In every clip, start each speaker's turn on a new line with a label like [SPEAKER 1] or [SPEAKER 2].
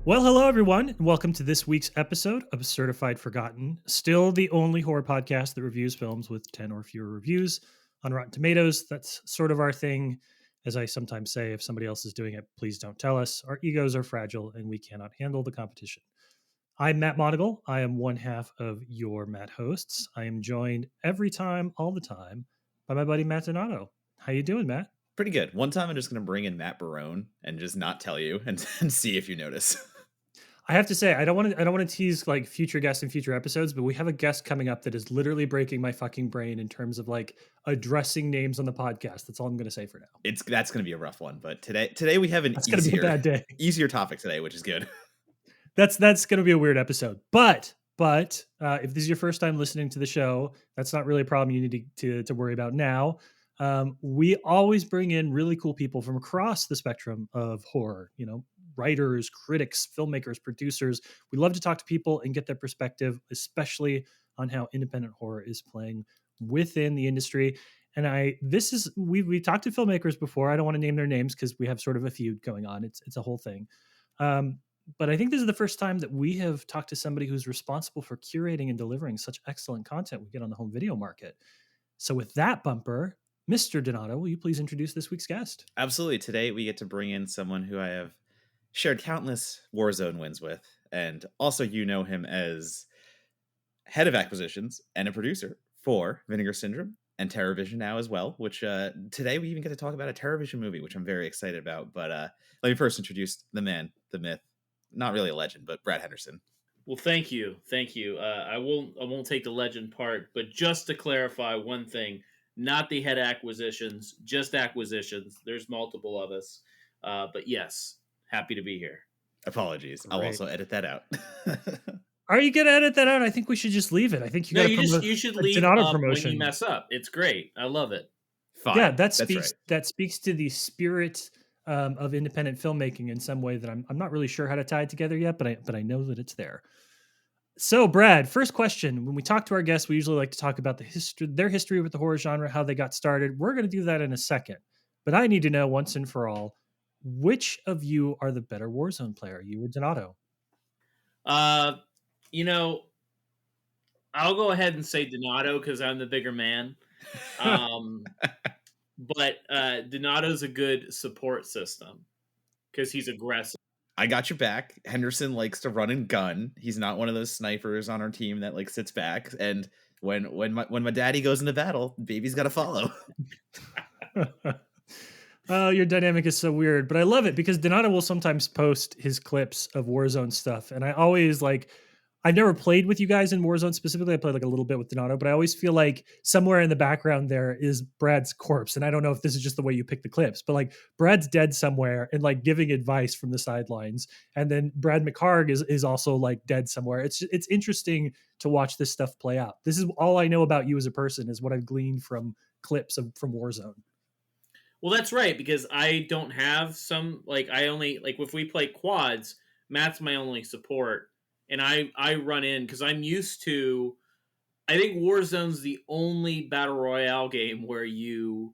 [SPEAKER 1] Well, hello everyone, and welcome to this week's episode of Certified Forgotten. Still the only horror podcast that reviews films with 10 or fewer reviews on Rotten Tomatoes. That's sort of our thing. As I sometimes say, if somebody else is doing it, please don't tell us. Our egos are fragile and we cannot handle the competition. I'm Matt Monagle. I am one half of your Matt hosts. I am joined every time, all the time, by my buddy Matt Donato. How you doing, Matt?
[SPEAKER 2] Pretty good. One time I'm just going to bring in Matt Barone and just not tell you and see if you notice.
[SPEAKER 1] I have to say, I don't want to tease like future guests and future episodes, but we have a guest coming up that is literally breaking my fucking brain in terms of like addressing names on the podcast. That's all I'm going to say for now.
[SPEAKER 2] That's going to be a rough one, but today we have an
[SPEAKER 1] That's going to be a bad day.
[SPEAKER 2] easier topic today, which is good.
[SPEAKER 1] That's going to be a weird episode. But if this is your first time listening to the show, that's not really a problem you need to worry about now. We always bring in really cool people from across the spectrum of horror, writers, critics, filmmakers, producers. We love to talk to people and get their perspective, especially on how independent horror is playing within the industry. And we've talked to filmmakers before. I don't want to name their names because we have sort of a feud going on. It's a whole thing. But I think this is the first time that we have talked to somebody who's responsible for curating and delivering such excellent content we get on the home video market. So with that bumper, Mr. Donato, will you please introduce this week's guest?
[SPEAKER 2] Absolutely. Today we get to bring in someone who I have shared countless Warzone wins with, and also you know him as head of acquisitions and a producer for Vinegar Syndrome and TerrorVision now as well, which today we even get to talk about a TerrorVision movie, which I'm very excited about. But let me first introduce the man, the myth, not really a legend, but Brad Henderson.
[SPEAKER 3] Well, thank you. I won't take the legend part, but just to clarify one thing, not the head acquisitions, just acquisitions. There's multiple of us. But yes, happy to be here.
[SPEAKER 2] Apologies. Great. I'll also edit that out.
[SPEAKER 1] Are you gonna edit that out? I think we should just leave it. I think
[SPEAKER 3] you should leave when you mess up. It's great. I love it.
[SPEAKER 1] Fine. Yeah, that speaks to the spirit of independent filmmaking in some way that I'm not really sure how to tie it together yet, but I know that it's there. So, Brad, first question. When we talk to our guests, we usually like to talk about their history with the horror genre, how they got started. We're going to do that in a second. But I need to know once and for all, which of you are the better Warzone player, you or Donato?
[SPEAKER 3] I'll go ahead and say Donato because I'm the bigger man. But Donato's a good support system because he's aggressive.
[SPEAKER 2] I got your back. Henderson likes to run and gun. He's not one of those snipers on our team that like sits back. And when my daddy goes into battle, baby's got to follow.
[SPEAKER 1] Oh, your dynamic is so weird, but I love it because Donato will sometimes post his clips of Warzone stuff, and I always I've never played with you guys in Warzone specifically. I played like a little bit with Donato, but I always feel like somewhere in the background there is Brad's corpse. And I don't know if this is just the way you pick the clips, but like Brad's dead somewhere and like giving advice from the sidelines. And then Brad McHarg is also like dead somewhere. It's interesting to watch this stuff play out. This is all I know about you as a person is what I've gleaned from clips from Warzone.
[SPEAKER 3] Well, that's right, because I don't have I only if we play quads, Matt's my only support. And I run in because I'm used to, I think Warzone's the only battle royale game where you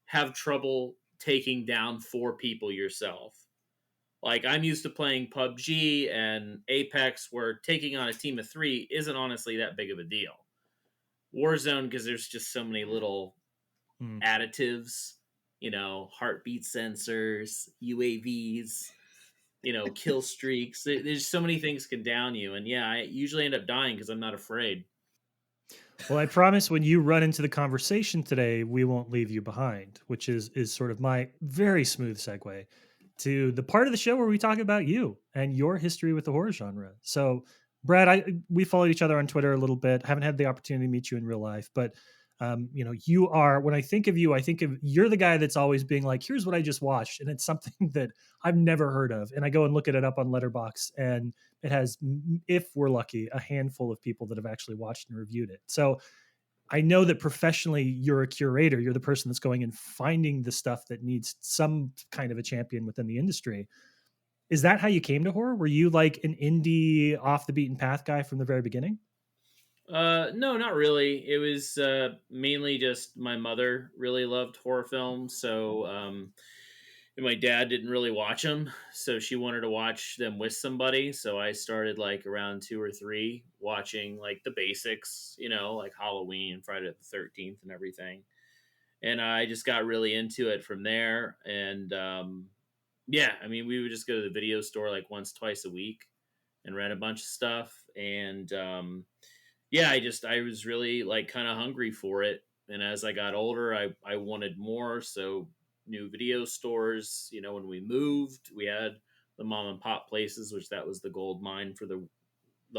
[SPEAKER 3] have trouble taking down 4 people yourself. Like I'm used to playing PUBG and Apex where taking on a team of 3 isn't honestly that big of a deal. Warzone, because there's just so many little additives, heartbeat sensors, UAVs, kill streaks. There's so many things can down you. And yeah, I usually end up dying because I'm not afraid.
[SPEAKER 1] Well, I promise when you run into the conversation today, we won't leave you behind, which is sort of my very smooth segue to the part of the show where we talk about you and your history with the horror genre. So, Brad, we followed each other on Twitter a little bit. Haven't had the opportunity to meet you in real life, but you are, when I think of you, I think of you're the guy that's always being like, here's what I just watched. And it's something that I've never heard of. And I go and look it up on Letterboxd, and it has, if we're lucky, a handful of people that have actually watched and reviewed it. So I know that professionally you're a curator. You're the person that's going and finding the stuff that needs some kind of a champion within the industry. Is that how you came to horror? Were you like an indie off the beaten path guy from the very beginning?
[SPEAKER 3] No, not really. It was mainly just my mother really loved horror films, so and my dad didn't really watch them, so she wanted to watch them with somebody. So I started like around 2 or 3 watching like the basics, like Halloween, Friday the 13th, and everything. And I just got really into it from there. And yeah, I mean, we would just go to the video store like once, twice a week and rent a bunch of stuff. And yeah, I was really like kind of hungry for it. And as I got older, I wanted more. So new video stores, when we moved, we had the mom and pop places, which that was the gold mine for the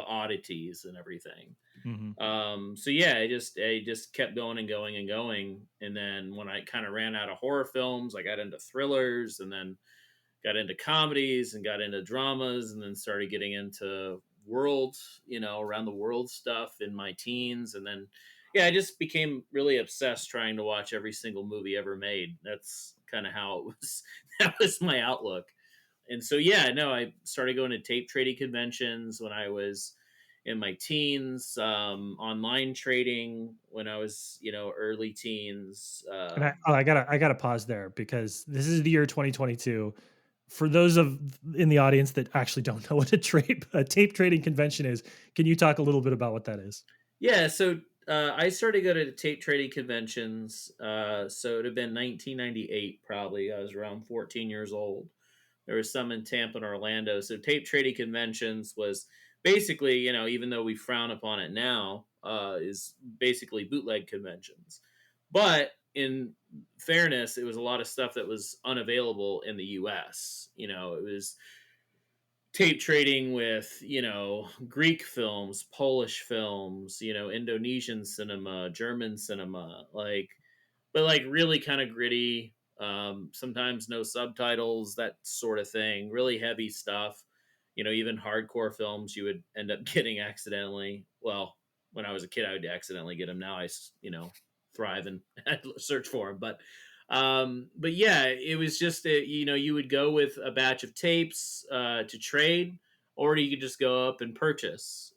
[SPEAKER 3] oddities and everything.
[SPEAKER 1] Hmm.
[SPEAKER 3] So yeah, I just kept going and going and going. And then when I kind of ran out of horror films, I got into thrillers, and then got into comedies, and got into dramas, and then started getting into world, around the world stuff in my teens. And then, yeah, I just became really obsessed trying to watch every single movie ever made. That's kind of how it was. That was my outlook. And so, yeah, no, I started going to tape trading conventions when I was in my teens, online trading when I was, early teens.
[SPEAKER 1] And I gotta pause there because this is the year 2022. For those of in the audience that actually don't know what a tape trading convention is, can you talk a little bit about what that is?
[SPEAKER 3] Yeah, so I started going to tape trading conventions. So it would have been 1998, probably. I was around 14 years old. There was some in Tampa and Orlando. So tape trading conventions was basically, even though we frown upon it now, is basically bootleg conventions. But in fairness, it was a lot of stuff that was unavailable in the US. It was tape trading with, Greek films, Polish films, Indonesian cinema, German cinema, like, but like really kind of gritty, sometimes no subtitles, that sort of thing, really heavy stuff. Even hardcore films you would end up getting accidentally. Well, when I was a kid I would accidentally get them. Now thrive and search for them. But yeah, it was just you would go with a batch of tapes to trade, or you could just go up and purchase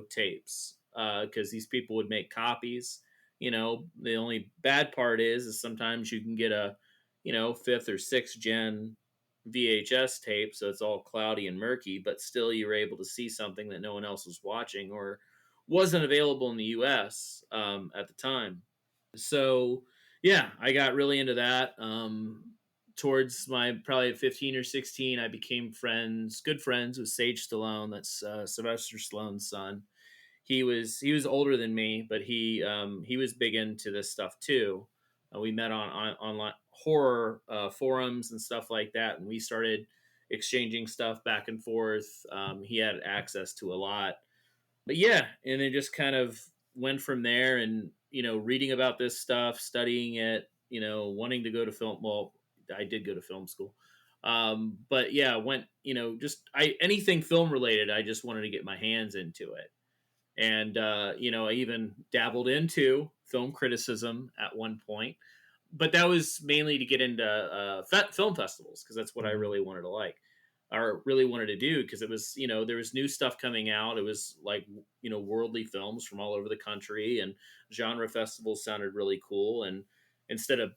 [SPEAKER 3] tapes, because these people would make copies. The only bad part is sometimes you can get a fifth or sixth gen VHS tape, so it's all cloudy and murky, but still you're able to see something that no one else was watching or wasn't available in the US at the time. So yeah, I got really into that. Towards my probably 15 or 16, I became good friends with Sage Stallone. That's Sylvester Stallone's son. He was older than me, but he was big into this stuff too. We met on online horror forums and stuff like that, and we started exchanging stuff back and forth. He had access to a lot, but yeah, and it just kind of went from there. And reading about this stuff, studying it, wanting to go to film. Well, I did go to film school, but yeah, went just I anything film related. I just wanted to get my hands into it. And I even dabbled into film criticism at one point, but that was mainly to get into film festivals, because that's what I
[SPEAKER 1] Mhm.
[SPEAKER 3] really wanted to like, or really wanted to do, because it was there was new stuff coming out. It was like worldly films from all over the country, and genre festivals sounded really cool. And instead of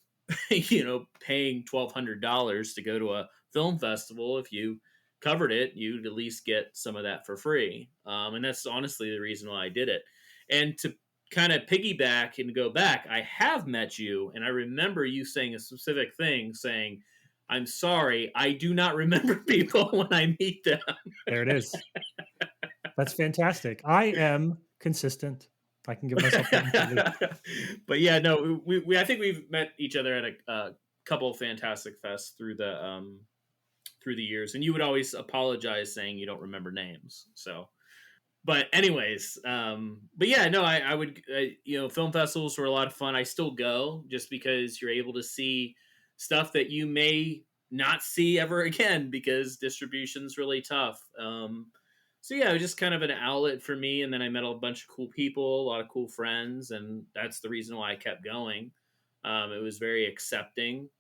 [SPEAKER 3] paying $1,200 to go to a film festival, if you covered it, you'd at least get some of that for free. And that's honestly the reason why I did it. And to kind of piggyback and go back, I have met you, and I remember you saying a specific thing, saying, "I'm sorry, I do not remember people when I meet them."
[SPEAKER 1] There it is. That's fantastic. I am consistent. I can give myself that completely.
[SPEAKER 3] But yeah, no, we I think we've met each other at a couple of Fantastic Fests through the years, and you would always apologize saying you don't remember names. So, but anyways, but yeah, no, I would, film festivals were a lot of fun. I still go just because you're able to see stuff that you may not see ever again, because distribution's really tough. So yeah, it was just kind of an outlet for me. And then I met a bunch of cool people, a lot of cool friends, and that's the reason why I kept going. It was very accepting,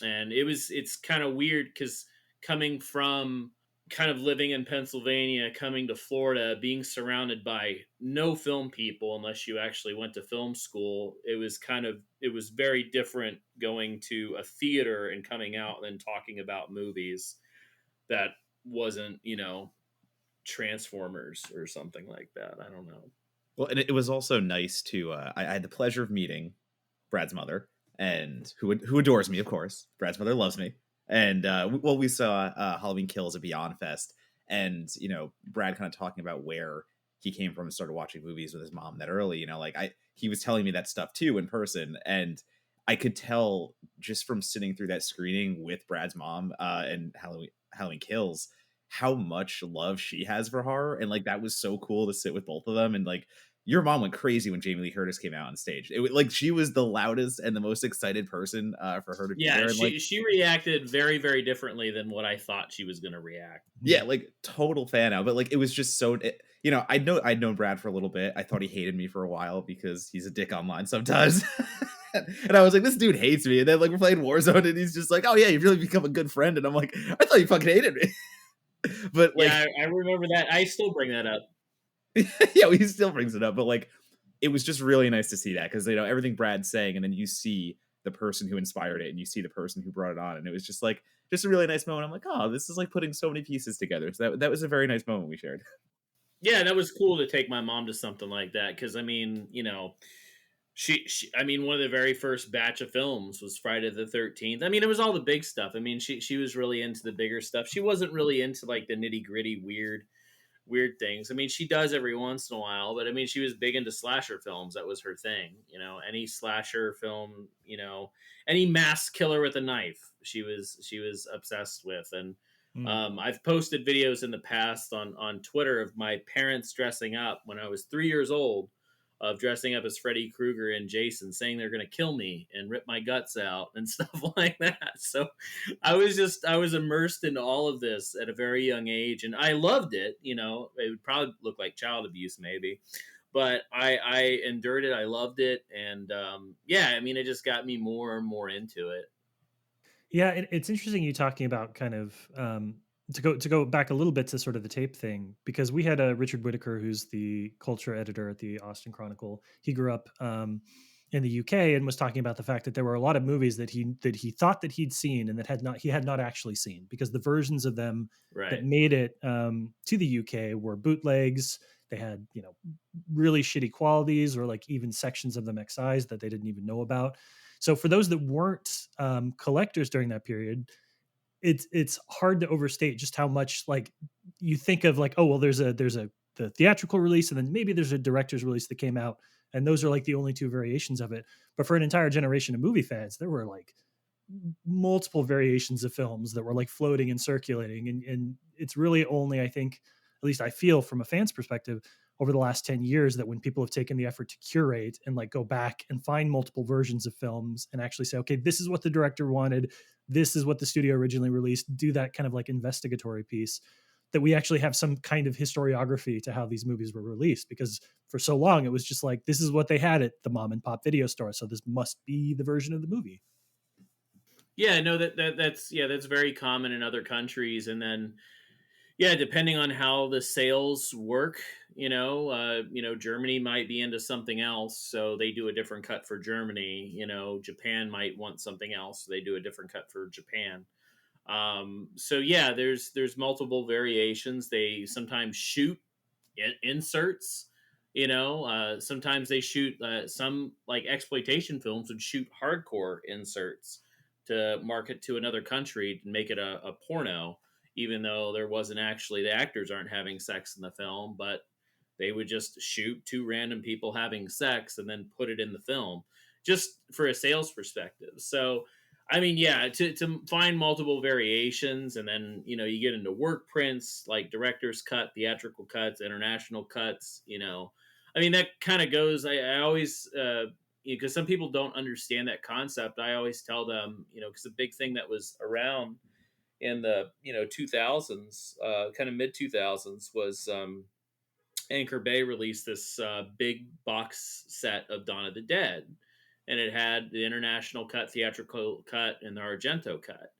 [SPEAKER 3] and it's kind of weird because coming from kind of living in Pennsylvania, coming to Florida, being surrounded by no film people unless you actually went to film school, it was very different going to a theater and coming out and then talking about movies that wasn't, Transformers or something like that. I don't know.
[SPEAKER 2] Well, and it was also nice to. I had the pleasure of meeting Brad's mother, and who adores me, of course. Brad's mother loves me, and well, we saw Halloween Kills at Beyond Fest, and Brad kind of talking about where he came from and started watching movies with his mom that early. Like he was telling me that stuff too in person, and I could tell just from sitting through that screening with Brad's mom and Halloween Kills how much love she has for horror, and like that was so cool to sit with both of them, and like your mom went crazy when Jamie Lee Curtis came out on stage. Like she was the loudest and the most excited person for her to be
[SPEAKER 3] Yeah,
[SPEAKER 2] there, and like
[SPEAKER 3] she reacted very, very differently than what I thought she was going to react.
[SPEAKER 2] yeah, like total fan out. But like it was just so I'd known Brad for a little bit. I thought he hated me for a while because he's a dick online sometimes. And I was like, this dude hates me. And then like we're playing Warzone and he's just like, oh yeah, you've really become a good friend. And I'm like, I thought you fucking hated me. But like
[SPEAKER 3] Yeah, I remember that. I still bring that up.
[SPEAKER 2] yeah, well, he still brings it up, but like it was just really nice to see that because everything Brad's saying, and then you see the person who inspired it, and you see the person who brought it on, and it was just like just a really nice moment. I'm like, oh, this is like putting so many pieces together. So that was a very nice moment we shared.
[SPEAKER 3] Yeah, that was cool to take my mom to something like that because I mean, I mean, one of the very first batch of films was Friday the 13th. I mean, it was all the big stuff. I mean, she was really into the bigger stuff. She wasn't really into like the nitty gritty weird things. I mean, she does every once in a while, but I mean, she was big into slasher films. That was her thing. Any slasher film, any mass killer with a knife, she was obsessed with. And
[SPEAKER 1] Mm.
[SPEAKER 3] I've posted videos in the past on Twitter of my parents dressing up when I was 3 years old, of dressing up as Freddy Krueger and Jason, saying they're going to kill me and rip my guts out and stuff like that. So I was immersed in all of this at a very young age, and I loved it. It would probably look like child abuse, maybe, but I endured it. I loved it, and yeah, I mean, it just got me more and more into it.
[SPEAKER 1] Yeah, it's interesting you talking about kind of to go back a little bit to sort of the tape thing because we had a Richard Whitaker who's the culture editor at the Austin Chronicle. He grew up in the UK and was talking about the fact that there were a lot of movies that he thought that he'd seen and that he had not actually seen because the versions of them that
[SPEAKER 3] Right.
[SPEAKER 1] made it to the UK were bootlegs. They had really shitty qualities or like even sections of them excised that they didn't even know about. So for those that weren't collectors during that period, it's hard to overstate just how much like you think of like, oh well, there's a the theatrical release and then maybe there's a director's release that came out, and those are like the only two variations of it. But for an entire generation of movie fans, there were like multiple variations of films that were like floating and circulating, and it's really only I think, at least I feel from a fan's perspective, over the last 10 years that when people have taken the effort to curate and like go back and find multiple versions of films and actually say, okay, this is what the director wanted, this is what the studio originally released, do that kind of like investigatory piece, that we actually have some kind of historiography to how these movies were released. Because for so long it was just like, this is what they had at the mom and pop video store, so this must be the version of the movie.
[SPEAKER 3] Yeah, no, that's very common in other countries, and then yeah, depending on how the sales work, Germany might be into something else, so they do a different cut for Germany. Japan might want something else, so they do a different cut for Japan. So yeah, there's multiple variations. They sometimes shoot inserts. Sometimes they shoot some like exploitation films would shoot hardcore inserts to market to another country to make it a porno, even though there wasn't actually the actors aren't having sex in the film, but they would just shoot two random people having sex and then put it in the film just for a sales perspective. So I mean, yeah, to find multiple variations, and then you get into work prints like director's cut, theatrical cuts, international cuts. I mean that kind of goes. I always because some people don't understand that concept. I always tell them, because the big thing that was around in the 2000s, kind of mid 2000s, was Anchor Bay released this big box set of Dawn of the Dead, and it had the international cut, theatrical cut, and the Argento cut,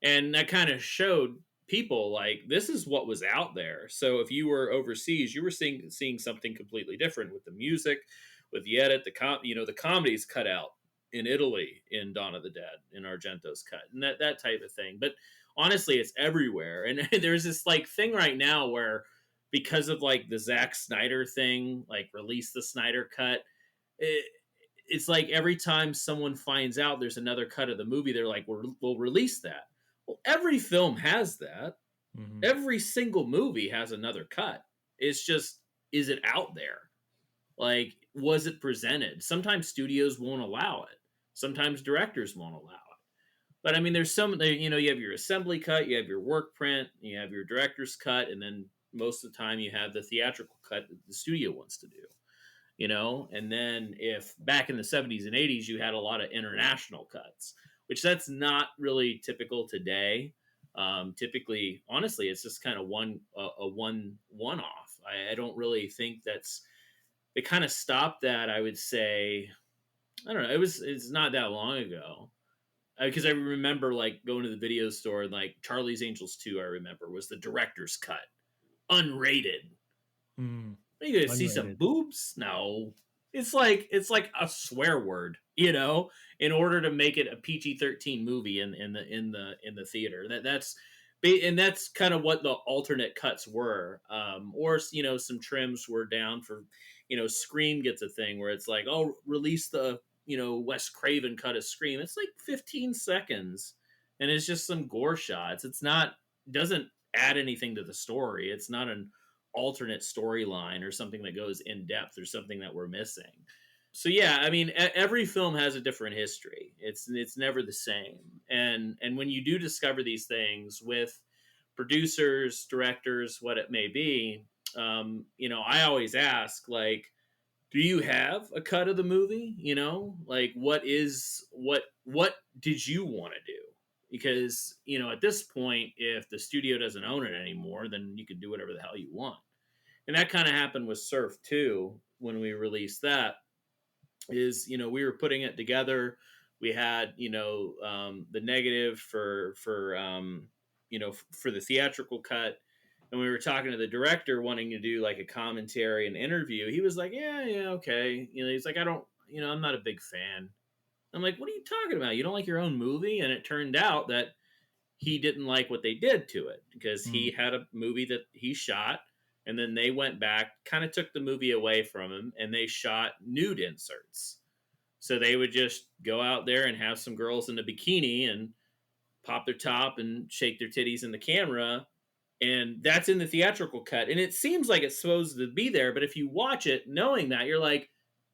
[SPEAKER 3] and that kind of showed people, like, this is what was out there. So if you were overseas, you were seeing something completely different with the music, with the edit, the comedies cut out in Italy in Dawn of the Dead, in Argento's cut, and that type of thing. But honestly, it's everywhere. And there's this like thing right now where, because of like the Zack Snyder thing, like release the Snyder cut, it, it's like every time someone finds out there's another cut of the movie, they're like, we'll release that. Well, every film has that.
[SPEAKER 1] Mhm.
[SPEAKER 3] Every single movie has another cut. It's just, is it out there? Like, was it presented? Sometimes studios won't allow it. Sometimes directors won't allow it. But I mean, there's you have your assembly cut, you have your work print, you have your director's cut, and then most of the time you have the theatrical cut that the studio wants to do. And then if back in the 70s and 80s you had a lot of international cuts, which that's not really typical today. Typically, honestly, it's just kind of one off. I don't really think they kind of stopped that. I would say, I don't know, it's not that long ago, because I remember like going to the video store, and like Charlie's Angels 2, I remember, was the director's cut, unrated.
[SPEAKER 1] Mm.
[SPEAKER 3] Are you gonna see some
[SPEAKER 1] Unrated.
[SPEAKER 3] boobs? No. It's like a swear word, in order to make it a PG-13 movie in the theater. That's kind of what the alternate cuts were. Or some trims were down for, Scream gets a thing where it's like, oh, release the Wes Craven cut of Scream. It's like 15 seconds, and it's just some gore shots. It's not doesn't add anything to the story. It's not an alternate storyline or something that goes in depth or something that we're missing. So yeah, I mean, every film has a different history. It's never the same. And when you do discover these things with producers, directors, what it may be, I always ask, like, do you have a cut of the movie? Like, what did you want to do? Because at this point, if the studio doesn't own it anymore, then you can do whatever the hell you want. And that kind of happened with Surf 2 when we released that. Is we were putting it together. We had the negative for the theatrical cut, and we were talking to the director wanting to do like a commentary and interview. He was like, yeah, okay. He's like, I don't, I'm not a big fan. I'm like, what are you talking about? You don't like your own movie? And it turned out that he didn't like what they did to it, because he
[SPEAKER 1] Mm.
[SPEAKER 3] had a movie that he shot, and then they went back, kind of took the movie away from him, and they shot nude inserts. So they would just go out there and have some girls in a bikini and pop their top and shake their titties in the camera, and that's in the theatrical cut. And it seems like it's supposed to be there, but if you watch it knowing that, you're like,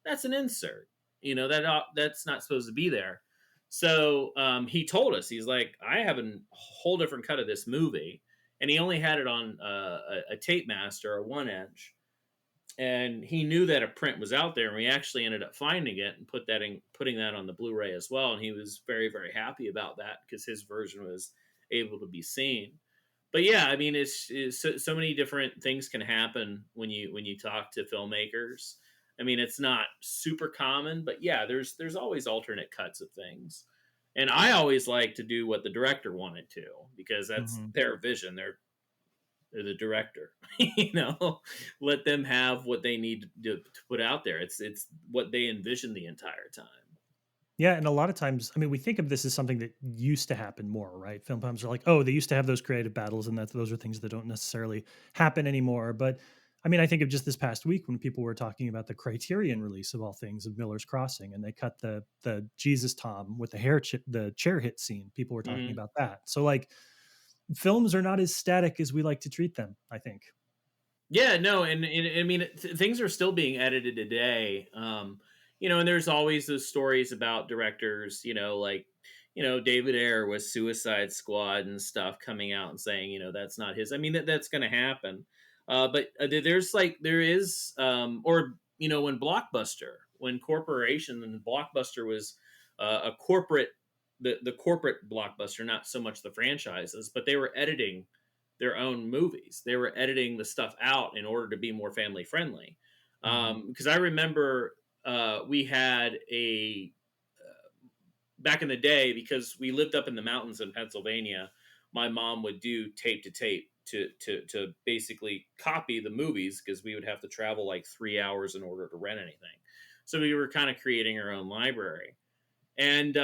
[SPEAKER 3] that's an insert. That's not supposed to be there. So he told us, he's like, I have a whole different cut of this movie, and he only had it on a tape master, a 1 inch, and he knew that a print was out there, and we actually ended up finding it and putting that on the Blu-ray as well. And he was very, very happy about that, because his version was able to be seen. But yeah, I mean, it's so many different things can happen when you talk to filmmakers. I mean, it's not super common, but yeah, there's always alternate cuts of things. And I always like to do what the director wanted to, because that's
[SPEAKER 1] Mhm.
[SPEAKER 3] their vision. They're the director. Let them have what they need to put out there. It's what they envision the entire time.
[SPEAKER 1] Yeah, and a lot of times, I mean, we think of this as something that used to happen more, right? Film times are like, oh, they used to have those creative battles, and those are things that don't necessarily happen anymore. But I mean, I think of just this past week when people were talking about the Criterion release of all things of Miller's Crossing, and they cut the Jesus Tom with the chair hit scene. People were talking
[SPEAKER 3] Hmm.
[SPEAKER 1] about that. So like, films are not as static as we like to treat them, I think.
[SPEAKER 3] Yeah, no, and I mean, things are still being edited today. And there's always those stories about directors, like, David Ayer with Suicide Squad and stuff, coming out and saying, that's not his. I mean, that's going to happen. But there is, or, when Corporation and Blockbuster was a corporate, the corporate Blockbuster, not so much the franchises, but they were editing their own movies. They were editing the stuff out in order to be more family friendly.
[SPEAKER 1] Mhm.
[SPEAKER 3] Because I remember we had back in the day, because we lived up in the mountains in Pennsylvania. my mom would do tape to tape to basically copy the movies, because we would have to travel like 3 hours in order to rent anything. So we were kind of creating our own library. And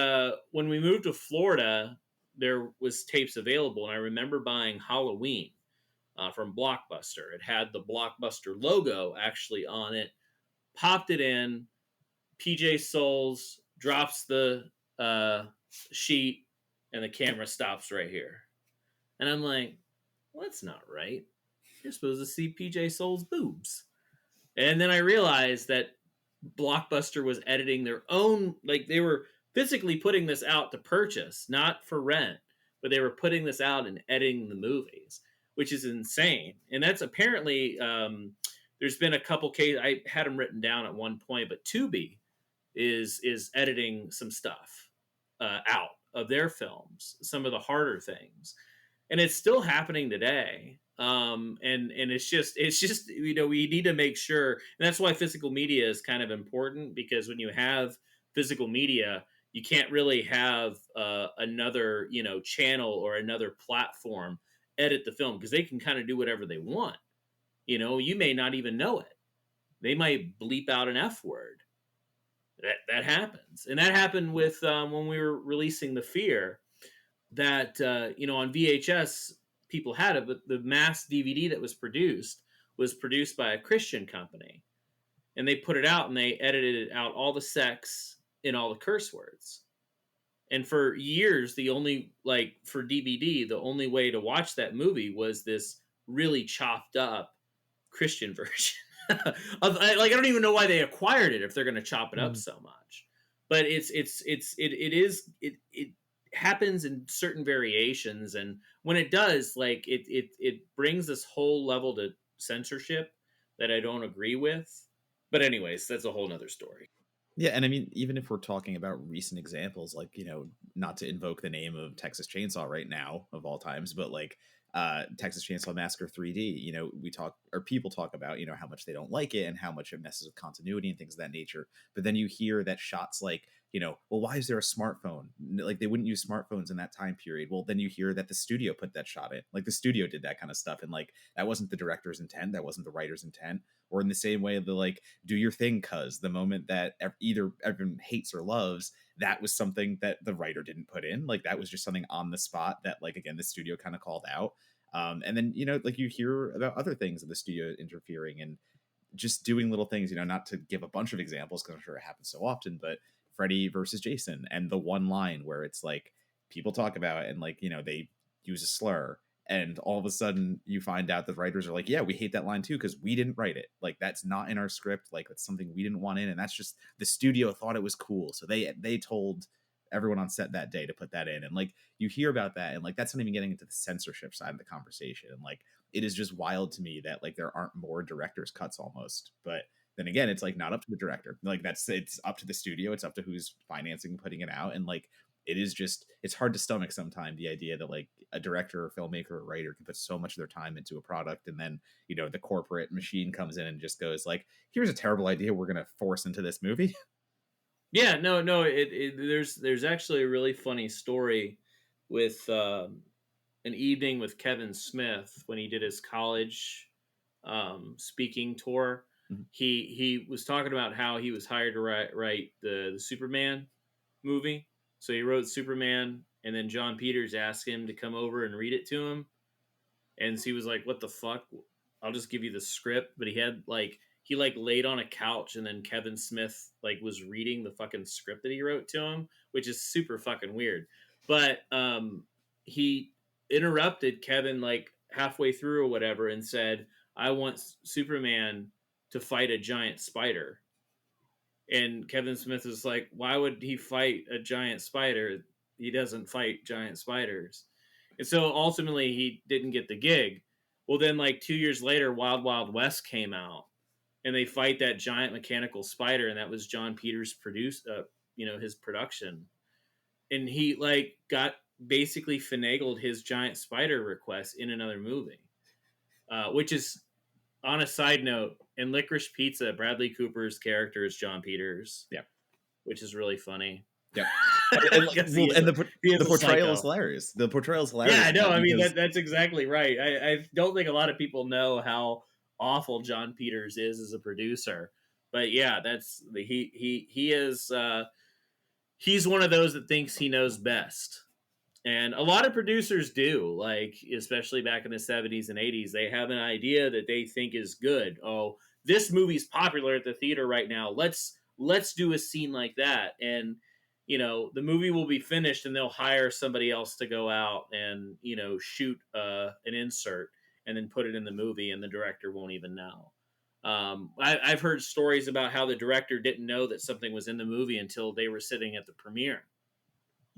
[SPEAKER 3] when we moved to Florida, there was tapes available, and I remember buying Halloween from Blockbuster. It had the Blockbuster logo actually on it. Popped it in. PJ Souls drops the sheet, and the camera stops right here. And I'm like, well, that's not right. You're supposed to see PJ Souls' boobs. And then I realized that Blockbuster was editing their own, like they were physically putting this out to purchase, not for rent, but they were putting this out and editing the movies, which is insane. And that's apparently, there's been a couple cases, I had them written down at one point, but Tubi is editing some stuff out of their films, some of the harder things, and it's still happening today. And it's just we need to make sure, and that's why physical media is kind of important, because when you have physical media, you can't really have another channel or another platform edit the film, because they can kind of do whatever they want. You may not even know it. They might bleep out an F word. That happens, and that happened with when we were releasing The Fear. That on VHS people had it, but the mass DVD that was produced by a Christian company, and they put it out and they edited out all the sex and all the curse words. And for years, the only for DVD, the only way to watch that movie was this really chopped up Christian version. I don't even know why they acquired it if they're going to chop it up so much. But it happens in certain variations, and when it does, it brings this whole level to censorship that I don't agree with. But anyways, that's a whole nother story.
[SPEAKER 2] Yeah, and I mean, even if we're talking about recent examples, not to invoke the name of Texas Chainsaw right now of all times, but Texas Chainsaw Massacre 3D, we talk, or people talk about, how much they don't like it and how much it messes with continuity and things of that nature. But then you hear that shots well, why is there a smartphone? Like, they wouldn't use smartphones in that time period. Well, then you hear that the studio put that shot in. Like, the studio did that kind of stuff. And that wasn't the director's intent. That wasn't the writer's intent. Or in the same way, do your thing, cuz the moment that either everyone hates or loves, that was something that the writer didn't put in. That was just something on the spot that, again, the studio kind of called out. And then, you hear about other things of the studio interfering and just doing little things, not to give a bunch of examples, because I'm sure it happens so often, but Freddy versus Jason, and the one line where it's people talk about it and they use a slur, and all of a sudden you find out the writers are yeah, we hate that line too because we didn't write it. That's not in our script. That's something we didn't want in, and that's just the studio thought it was cool, so they told everyone on set that day to put that in. And you hear about that, and that's not even getting into the censorship side of the conversation. And it is just wild to me that there aren't more director's cuts almost. But then again, it's not up to the director. It's up to the studio. It's up to who's financing putting it out. And it is just, it's hard to stomach sometimes, the idea that a director or filmmaker or writer can put so much of their time into a product, and then the corporate machine comes in and just goes here's a terrible idea we're gonna force into this movie.
[SPEAKER 3] Yeah, no, there's actually a really funny story with an evening with Kevin Smith when he did his college speaking tour.
[SPEAKER 2] Mm-hmm.
[SPEAKER 3] He was talking about how he was hired to write the Superman movie. So he wrote Superman, and then John Peters asked him to come over and read it to him. And so he was like, "What the fuck? I'll just give you the script." But he had he laid on a couch, and then Kevin Smith was reading the fucking script that he wrote to him, which is super fucking weird. But he interrupted Kevin halfway through or whatever and said, "I want Superman to fight a giant spider." And Kevin Smith is like, "Why would he fight a giant spider? He doesn't fight giant spiders." And so ultimately he didn't get the gig. Well, then 2 years later, Wild Wild West came out, and they fight that giant mechanical spider, and that was John Peters' his production. And he got basically finagled his giant spider request in another movie, which is, on a side note, in Licorice Pizza, Bradley Cooper's character is John Peters.
[SPEAKER 2] Yeah.
[SPEAKER 3] Which is really funny.
[SPEAKER 2] Yeah.
[SPEAKER 3] Because
[SPEAKER 2] Well, and
[SPEAKER 3] he is
[SPEAKER 2] the
[SPEAKER 3] a
[SPEAKER 2] portrayal is
[SPEAKER 3] psycho.
[SPEAKER 2] hilarious. The portrayal is
[SPEAKER 3] Yeah,
[SPEAKER 2] hilarious
[SPEAKER 3] I
[SPEAKER 2] in
[SPEAKER 3] know.
[SPEAKER 2] that
[SPEAKER 3] I mean,
[SPEAKER 2] because
[SPEAKER 3] that's exactly right. I don't think a lot of people know how awful John Peters is as a producer. But yeah, he is he's one of those that thinks he knows best. And a lot of producers do, like especially back in the 70s and 80s, they have an idea that they think is good. Oh, this movie's popular at the theater right now. Let's do a scene like that. And the movie will be finished and they'll hire somebody else to go out and, shoot an insert and then put it in the movie and the director won't even know. I've heard stories about how the director didn't know that something was in the movie until they were sitting at the premiere.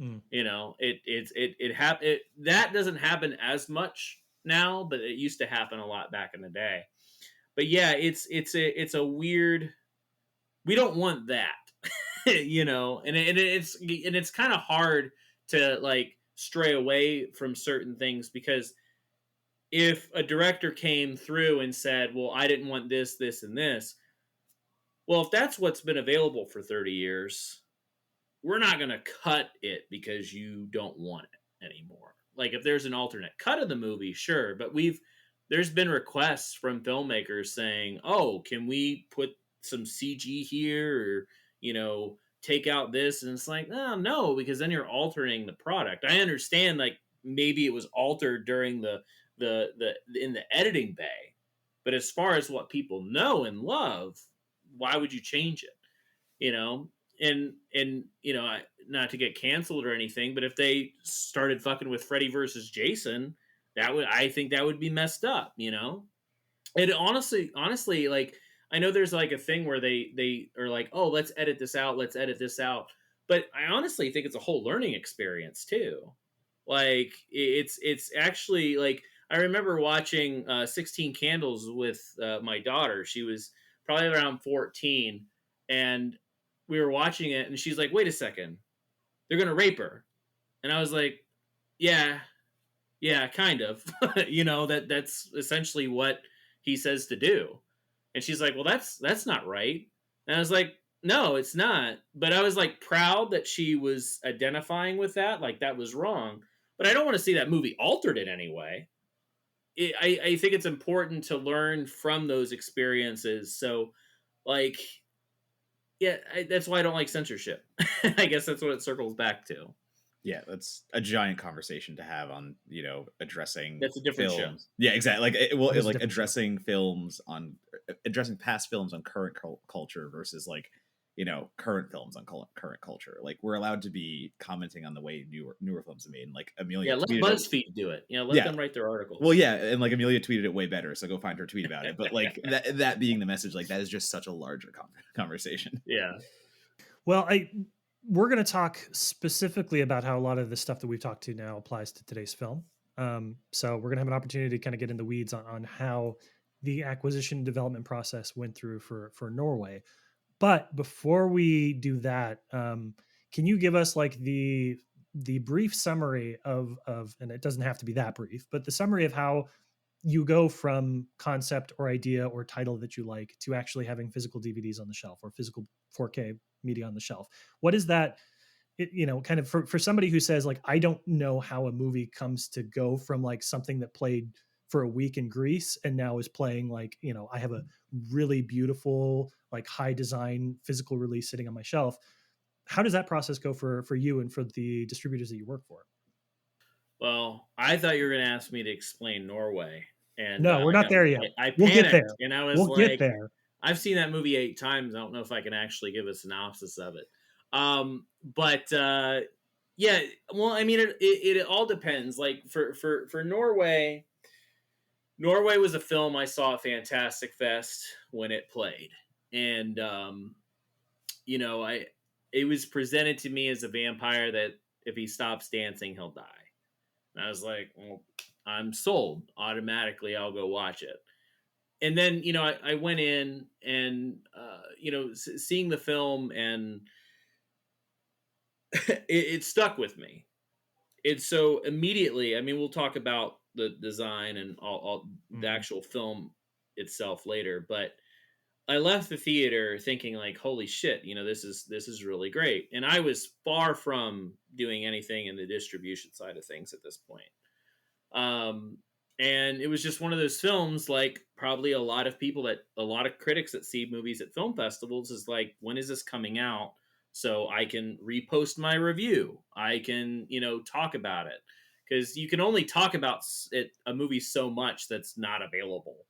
[SPEAKER 1] Mm.
[SPEAKER 3] It that doesn't happen as much now, but it used to happen a lot back in the day. But yeah, it's a weird. We don't want that, and it's kind of hard to like stray away from certain things because if a director came through and said, "Well, I didn't want this, this, and this," well, if that's what's been available for 30 years, we're not going to cut it because you don't want it anymore. Like if there's an alternate cut of the movie, sure, but there's been requests from filmmakers saying, "Oh, can we put some CG here or, take out this?" And it's like, "Oh, no, because then you're altering the product." I understand like maybe it was altered during the in the editing bay, but as far as what people know and love, why would you change it? you know and not to get canceled or anything, but if they started fucking with Freddy versus Jason, I think that would be messed up. And honestly, like I know there's like a thing where they are like, "Oh, let's edit this out," but I honestly think it's a whole learning experience too. Like it's actually like I remember watching 16 Candles with my daughter. She was probably around 14, and we were watching it, and she's like, "Wait a second, they're gonna rape her," and I was like, "Yeah, yeah, kind of." That's essentially what he says to do, and she's like, "Well, that's not right," and I was like, "No, it's not," but I was like proud that she was identifying with that, like that was wrong, but I don't want to see that movie altered in any way. I think it's important to learn from those experiences. So, like, yeah, that's why I don't like censorship. I guess that's what it circles back to.
[SPEAKER 2] yeah, that's a giant conversation to have on addressing
[SPEAKER 3] That's a different show.
[SPEAKER 2] films. Yeah, exactly. Like
[SPEAKER 1] That is a
[SPEAKER 2] like
[SPEAKER 1] different show.
[SPEAKER 2] addressing past films on current culture versus like current films on current culture. Like we're allowed to be commenting on the way newer films are made. And, like
[SPEAKER 3] Yeah,
[SPEAKER 2] Amelia
[SPEAKER 3] let
[SPEAKER 2] tweeted it.
[SPEAKER 3] BuzzFeed do it. Let
[SPEAKER 2] Yeah.
[SPEAKER 3] them write their
[SPEAKER 2] Well,
[SPEAKER 3] articles.
[SPEAKER 2] yeah, and like Amelia tweeted it way better, so go find her tweet about it. But like that being the message, like that is just such a larger conversation.
[SPEAKER 3] Yeah.
[SPEAKER 1] Well, we're going to talk specifically about how a lot of the stuff that we've talked to now applies to today's film. So we're going to have an opportunity to kind of get in the weeds on how the acquisition development process went through for Norway. But before we do that, can you give us like the brief summary of, and it doesn't have to be that brief, but the summary of how you go from concept or idea or title that you like to actually having physical DVDs on the shelf or physical 4K media on the shelf? What is that? Kind of for somebody who says like, I don't know how a movie comes to go from like something that played for a week in Greece and now is playing like, I have a really beautiful, like high design physical release sitting on my shelf. How does that process go for you and for the distributors that you work for?
[SPEAKER 3] Well, I thought you were going to ask me to explain Norway, and
[SPEAKER 1] No, we're not there yet.
[SPEAKER 3] I
[SPEAKER 1] We'll get
[SPEAKER 3] panicked,
[SPEAKER 1] there.
[SPEAKER 3] and I was
[SPEAKER 1] We'll get
[SPEAKER 3] like,
[SPEAKER 1] there.
[SPEAKER 3] I've seen that movie 8 times. I don't know if I can actually give a synopsis of it. But yeah, well, I mean, it all depends. Like for Norway, Norway was a film I saw at Fantastic Fest when it played, and I it was presented to me as a vampire that if he stops dancing, he'll die. And I was like, well, I'm sold. Automatically, I'll go watch it. And then, I went in and, seeing the film, and it stuck with me. And so immediately, I mean, we'll talk about the design and all the
[SPEAKER 1] Mhm.
[SPEAKER 3] actual film itself later, but I left the theater thinking like, holy shit, this is really great. And I was far from doing anything in the distribution side of things at this point. Um, and it was just one of those films, like probably a lot of critics that see movies at film festivals is like, when is this coming out? So I can repost my review. I can, talk about it, because you can only talk about a movie so much that's not available.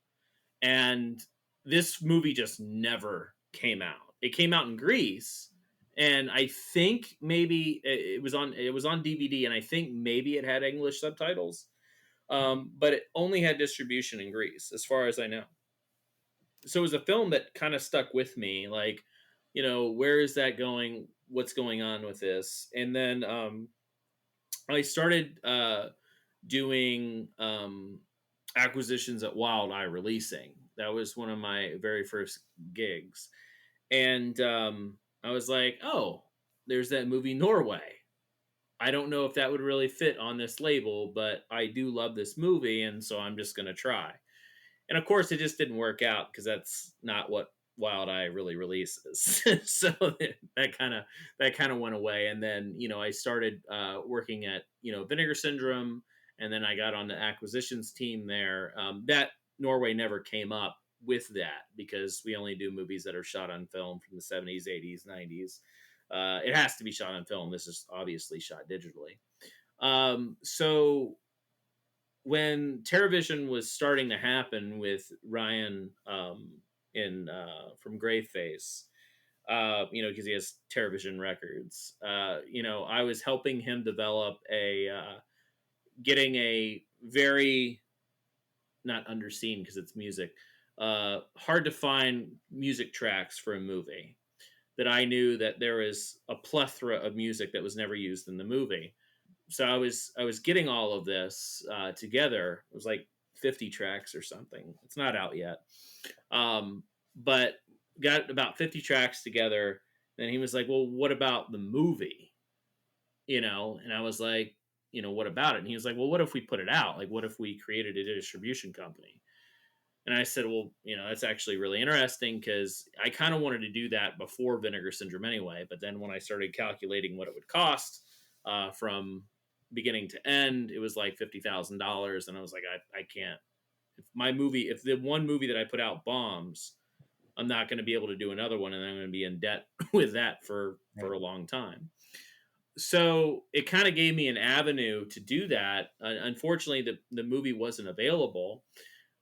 [SPEAKER 3] And this movie just never came out. It came out in Greece, and I think maybe it was on DVD, and I think maybe it had English subtitles, but it only had distribution in Greece, as far as I know. So it was a film that kind of stuck with me, like, where is that going? What's going on with this? And then I started doing acquisitions at Wild Eye Releasing. That was one of my very first gigs. And I was like, oh, there's that movie Norway. I don't know if that would really fit on this label, but I do love this movie, and so I'm just going to try. And of course, it just didn't work out, because that's not what Wild Eye really releases. So that kind of went away. And then I started working at Vinegar Syndrome, and then I got on the acquisitions team there. That Norway never came up with that, because we only do movies that are shot on film from the 70s, 80s, 90s. It has to be shot on film. This is obviously shot digitally. So when TerraVision was starting to happen with Ryan in from Greyface, because he has TerraVision Records, I was helping him develop getting a very, not underseen because it's music, hard to find music tracks for a movie. That I knew that there was a plethora of music that was never used in the movie. So I was getting all of this together. It was like 50 tracks or something. It's not out yet, but got about 50 tracks together. Then he was like, "Well, what about the movie?" And I was like, "What about it?" And he was like, "Well, what if we put it out? Like, what if we created a distribution company?" And I said, "Well, that's actually really interesting, because I kind of wanted to do that before Vinegar Syndrome anyway. But then when I started calculating what it would cost from beginning to end, it was like $50,000, and I was like, I can't. If the one movie that I put out bombs, I'm not going to be able to do another one, and I'm going to be in debt with that for a long time." So it kind of gave me an avenue to do that. Unfortunately, the movie wasn't available,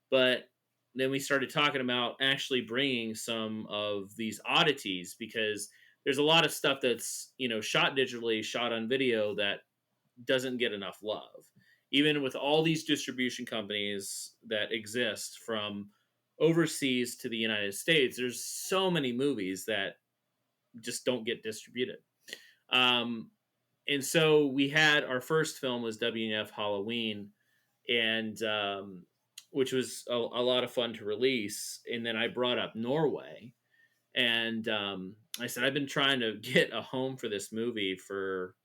[SPEAKER 3] but then we started talking about actually bringing some of these oddities, because there's a lot of stuff that's shot digitally, shot on video, that doesn't get enough love, even with all these distribution companies that exist from overseas to the United States. There's so many movies that just don't get distributed. um, and so we had our first film was WNF Halloween, and which was a lot of fun to release. And then I brought up Norway, and I said, I've been trying to get a home for this movie for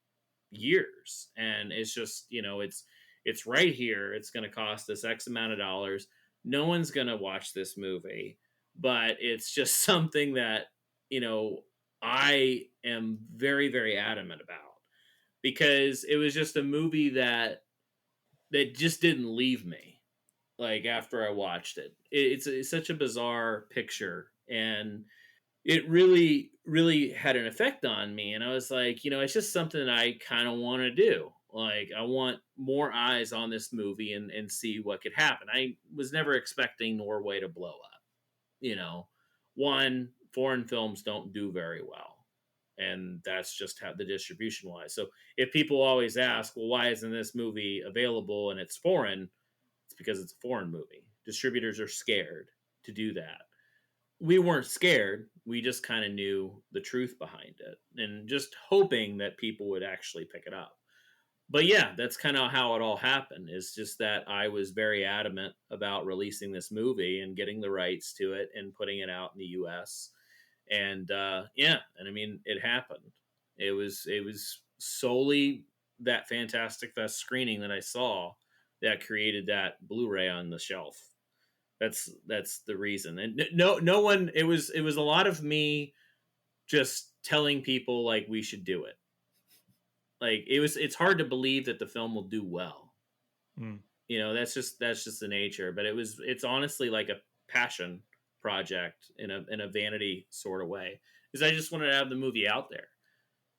[SPEAKER 3] years, and it's just it's right here. It's going to cost us X amount of dollars. No one's going to watch this movie, but it's just something that I am very, very adamant about, because it was just a movie that just didn't leave me, like, after I watched it. It's such a bizarre picture, and it really, really had an effect on me. And I was like, it's just something that I kind of want to do. Like, I want more eyes on this movie, and see what could happen. I was never expecting Norway to blow up. You know, One, foreign films don't do very well, and that's just how the distribution wise. So if people always ask, well, why isn't this movie available and it's foreign? It's because it's a foreign movie. Distributors are scared to do that. We weren't scared. We just kind of knew the truth behind it, and just hoping that people would actually pick it up. But yeah, that's kind of how it all happened. It's just that I was very adamant about releasing this movie and getting the rights to it and putting it out in the US. And yeah, and I mean, it happened. It was solely that Fantastic Fest screening that I saw that created that Blu-ray on the shelf. That's the reason. And no one. It was a lot of me just telling people like we should do it. Like it's hard to believe that the film will do well.
[SPEAKER 1] Mm.
[SPEAKER 3] That's just the nature. But it's honestly like a passion project in a vanity sort of way. Because I just wanted to have the movie out there.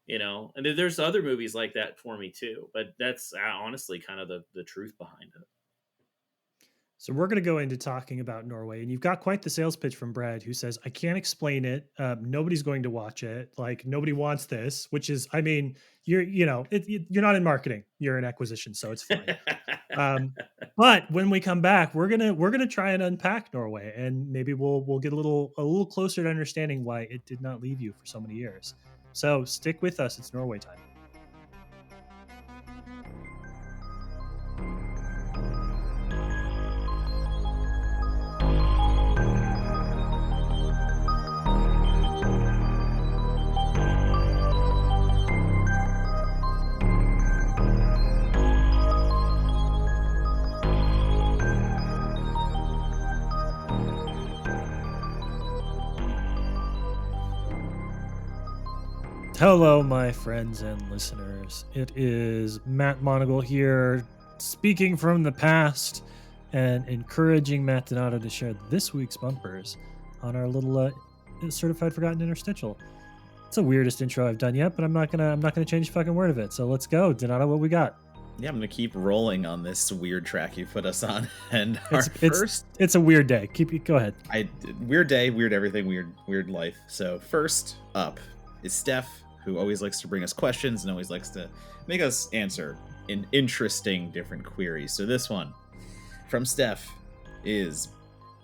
[SPEAKER 3] And there's other movies like that for me too. But that's honestly kind of the truth behind it.
[SPEAKER 1] So we're going to go into talking about Norway, and you've got quite the sales pitch from Brad, who says, "I can't explain it. Nobody's going to watch it. Like nobody wants this." Which is, I mean, you're not in marketing, you're in acquisition, so it's fine. But when we come back, we're gonna try and unpack Norway, and maybe we'll get a little closer to understanding why it did not leave you for so many years. So stick with us. It's Norway time. Hello, my friends and listeners. It is Matt Monagle here, speaking from the past and encouraging Matt Donato to share this week's bumpers on our little certified forgotten interstitial. It's the weirdest intro I've done yet, but I'm not gonna change a fucking word of it. So let's go, Donato. What we got?
[SPEAKER 2] Yeah, I'm gonna keep rolling on this weird track you put us on, and
[SPEAKER 1] it's a weird day. Go ahead.
[SPEAKER 2] Weird day, weird everything, weird life. So first up is Steph, who always likes to bring us questions and always likes to make us answer in interesting different queries. So this one from Steph is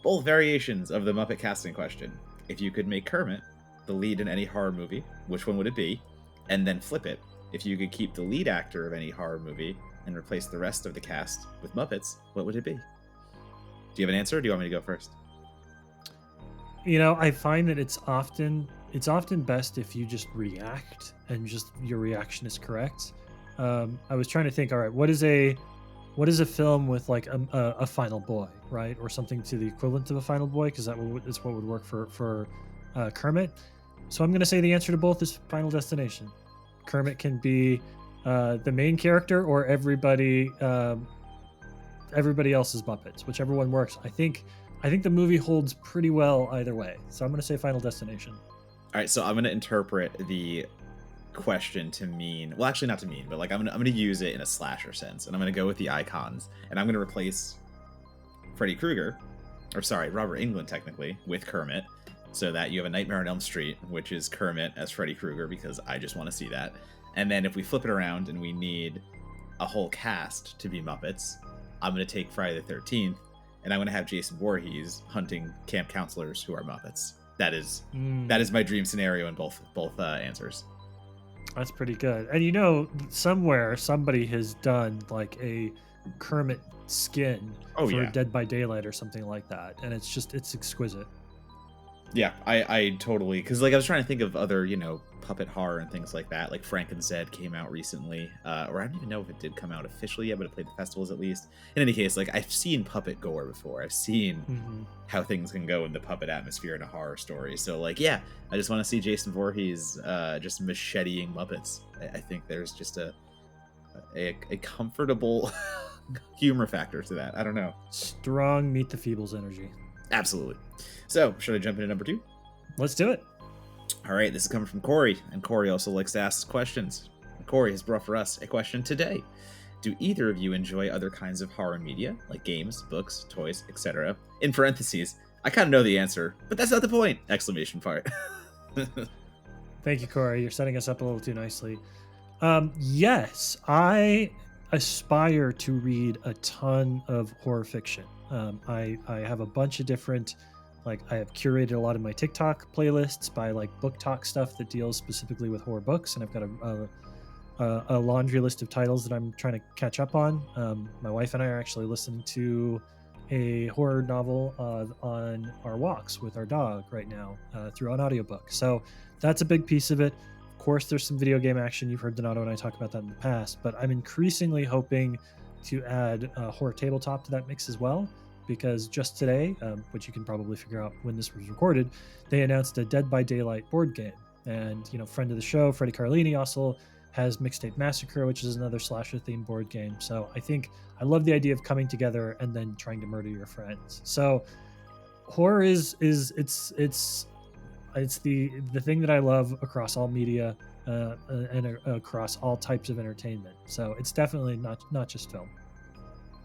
[SPEAKER 2] both variations of the Muppet casting question. If you could make Kermit the lead in any horror movie, which one would it be? And then flip it. If you could keep the lead actor of any horror movie and replace the rest of the cast with Muppets, what would it be? Do you have an answer, or do you want me to go first?
[SPEAKER 1] I find that it's often best if you just react and just your reaction is correct. I was trying to think, all right, what is a film with like a final boy, right? Or something to the equivalent of a final boy, because that's what would work for Kermit. So I'm going to say the answer to both is Final Destination. Kermit can be the main character, or everybody else's Muppets, whichever one works. I think the movie holds pretty well either way. So I'm going to say Final Destination.
[SPEAKER 2] All right, so I'm going to interpret the question to mean, well, actually not to mean, but like I'm going to use it in a slasher sense, and I'm going to go with the icons, and I'm going to replace Freddy Krueger, or sorry, Robert Englund technically, with Kermit, so that you have a Nightmare on Elm Street, which is Kermit as Freddy Krueger, because I just want to see that. And then if we flip it around and we need a whole cast to be Muppets, I'm going to take Friday the 13th, and I'm going to have Jason Voorhees hunting camp counselors who are Muppets. That is my dream scenario in both answers.
[SPEAKER 1] That's pretty good. And somewhere somebody has done like a Kermit skin for Dead by Daylight or something like that, and it's exquisite.
[SPEAKER 2] Yeah, I totally, because like I was trying to think of other puppet horror and things like that. Like Frank and Zed came out recently, or I don't even know if it did come out officially yet, but it played the festivals at least. In any case, like I've seen puppet gore before. I've seen how things can go in the puppet atmosphere in a horror story. So like, yeah, I just want to see Jason Voorhees just macheteing Muppets. I think there's just a comfortable humor factor to that. I don't know.
[SPEAKER 1] Strong Meet the Feebles energy.
[SPEAKER 2] Absolutely. So, should I jump into number 2?
[SPEAKER 1] Let's do it.
[SPEAKER 2] All right, this is coming from Corey, and Corey also likes to ask questions. And Corey has brought for us a question today. Do either of you enjoy other kinds of horror media, like games, books, toys, etc.? In parentheses, I kind of know the answer, but that's not the point! Exclamation point.
[SPEAKER 1] Thank you, Corey. You're setting us up a little too nicely. Yes, I aspire to read a ton of horror fiction. I have a bunch of different, like I have curated a lot of my TikTok playlists by like book talk stuff that deals specifically with horror books, and I've got a laundry list of titles that I'm trying to catch up on. My wife and I are actually listening to a horror novel on our walks with our dog right now through an audiobook. So that's a big piece of it. Of course, there's some video game action. You've heard Donato and I talk about that in the past, but I'm increasingly hoping to add horror tabletop to that mix as well, because just today, which you can probably figure out when this was recorded, they announced a Dead by Daylight board game. And, friend of the show, Freddie Carlini, also has Mixtape Massacre, which is another slasher themed board game. So I love the idea of coming together and then trying to murder your friends. So horror it's the thing that I love across all media, and across all types of entertainment. So it's definitely not just film.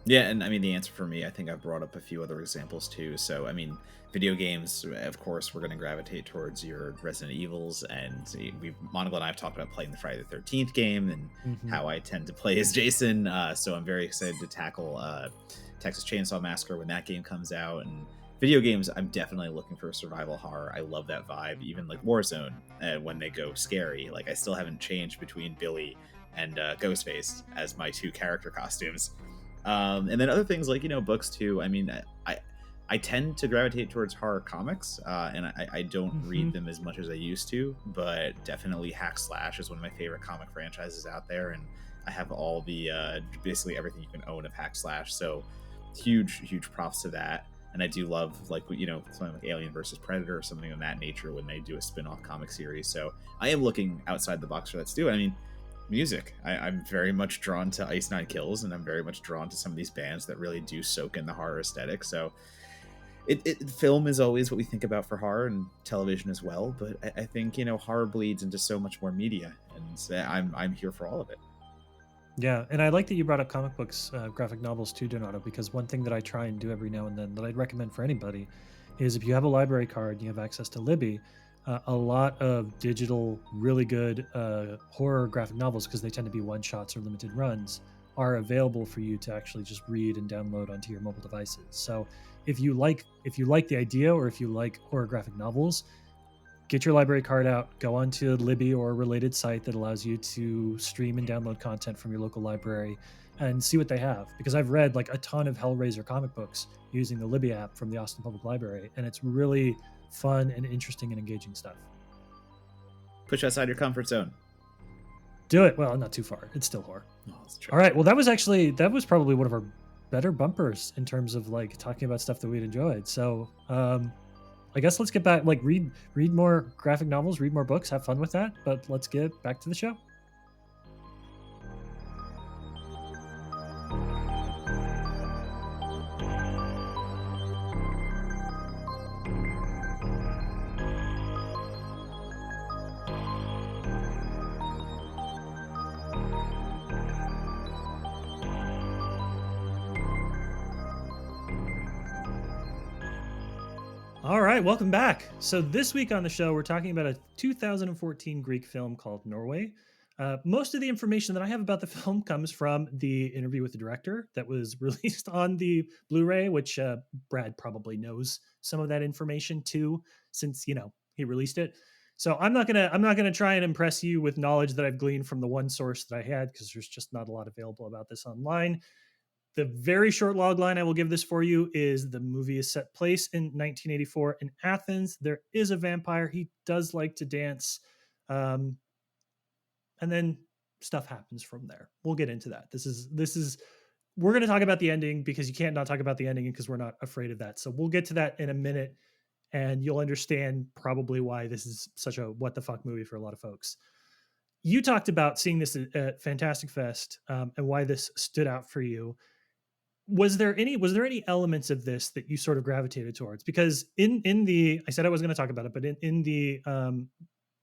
[SPEAKER 2] Yeah, and I mean, the answer for me, I think I've brought up a few other examples too. So, I mean, video games, of course, we're going to gravitate towards your Resident Evils, and Monagle and I have talked about playing the Friday the 13th game and how I tend to play as Jason. So I'm very excited to tackle Texas Chainsaw Massacre when that game comes out. And video games, I'm definitely looking for survival horror. I love that vibe. Even like Warzone, when they go scary, like I still haven't changed between Billy and Ghostface as my two character costumes. And then other things like books too. I mean, I tend to gravitate towards horror comics, and I don't read them as much as I used to, but definitely Hack Slash is one of my favorite comic franchises out there, and I have all the basically everything you can own of Hack Slash. So huge props to that. And I do love something like Alien versus Predator or something of that nature when they do a spin-off comic series. So I am looking outside the box for that too. I mean, music. I'm very much drawn to Ice Nine Kills, and I'm very much drawn to some of these bands that really do soak in the horror aesthetic. So film is always what we think about for horror, and television as well. But I think horror bleeds into so much more media, and I'm here for all of it.
[SPEAKER 1] Yeah, and I like that you brought up comic books, graphic novels too, Donato, because one thing that I try and do every now and then that I'd recommend for anybody is if you have a library card and you have access to Libby, a lot of digital, really good horror graphic novels, because they tend to be one shots or limited runs, are available for you to actually just read and download onto your mobile devices. So if you like the idea, or if you like horror graphic novels, get your library card out, go onto Libby or a related site that allows you to stream and download content from your local library and see what they have. Because I've read like a ton of Hellraiser comic books using the Libby app from the Austin Public Library, and it's really fun and interesting and engaging stuff.
[SPEAKER 2] Push outside your comfort zone.
[SPEAKER 1] Do it. Well, not too far. It's still horror.
[SPEAKER 2] Oh, that's true.
[SPEAKER 1] All right. Well, that was probably one of our better bumpers in terms of like talking about stuff that we'd enjoyed. So I guess let's get back, like read more graphic novels, read more books, have fun with that. But let's get back to the show. All right, welcome back. So this week on the show, we're talking about a 2014 Greek film called Norway. Most of the information that I have about the film comes from the interview with the director that was released on the Blu-ray, which Brad probably knows some of that information too, since he released it. So I'm not gonna try and impress you with knowledge that I've gleaned from the one source that I had, because there's just not a lot available about this online. The very short log line I will give this for you is the movie is set place in 1984 in Athens. There is a vampire. He does like to dance. And then stuff happens from there. We'll get into that. We're going to talk about the ending, because you can't not talk about the ending, because we're not afraid of that. So we'll get to that in a minute, and you'll understand probably why this is such a what the fuck movie for a lot of folks. You talked about seeing this at Fantastic Fest, and why this stood out for you. Was there any elements of this that you sort of gravitated towards? Because in the, I said I was going to talk about it, but in the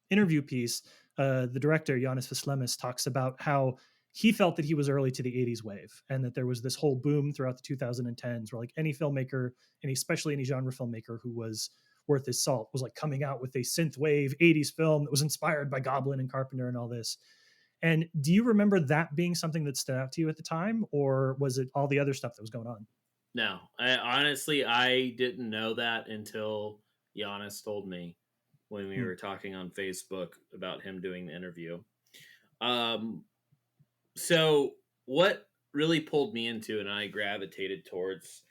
[SPEAKER 1] interview piece, the director Yannis Vaslemis talks about how he felt that he was early to the 80s wave, and that there was this whole boom throughout the 2010s where like any filmmaker, and especially any genre filmmaker who was worth his salt, was like coming out with a synth wave 80s film that was inspired by Goblin and Carpenter and all this. And do you remember that being something that stood out to you at the time, or was it all the other stuff that was going on?
[SPEAKER 3] No, I didn't know that until Giannis told me when we were talking on Facebook about him doing the interview. So what really pulled me into and I gravitated towards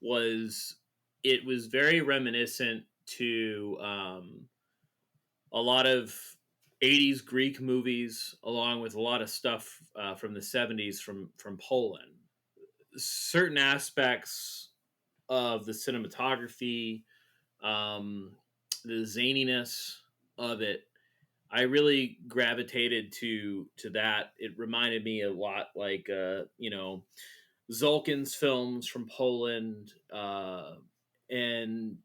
[SPEAKER 3] was it was very reminiscent to a lot of 80s Greek movies, along with a lot of stuff from the 70s from Poland. Certain aspects of the cinematography, um, the zaniness of it. I really gravitated to that. It reminded me a lot like Zulkin's films from Poland, and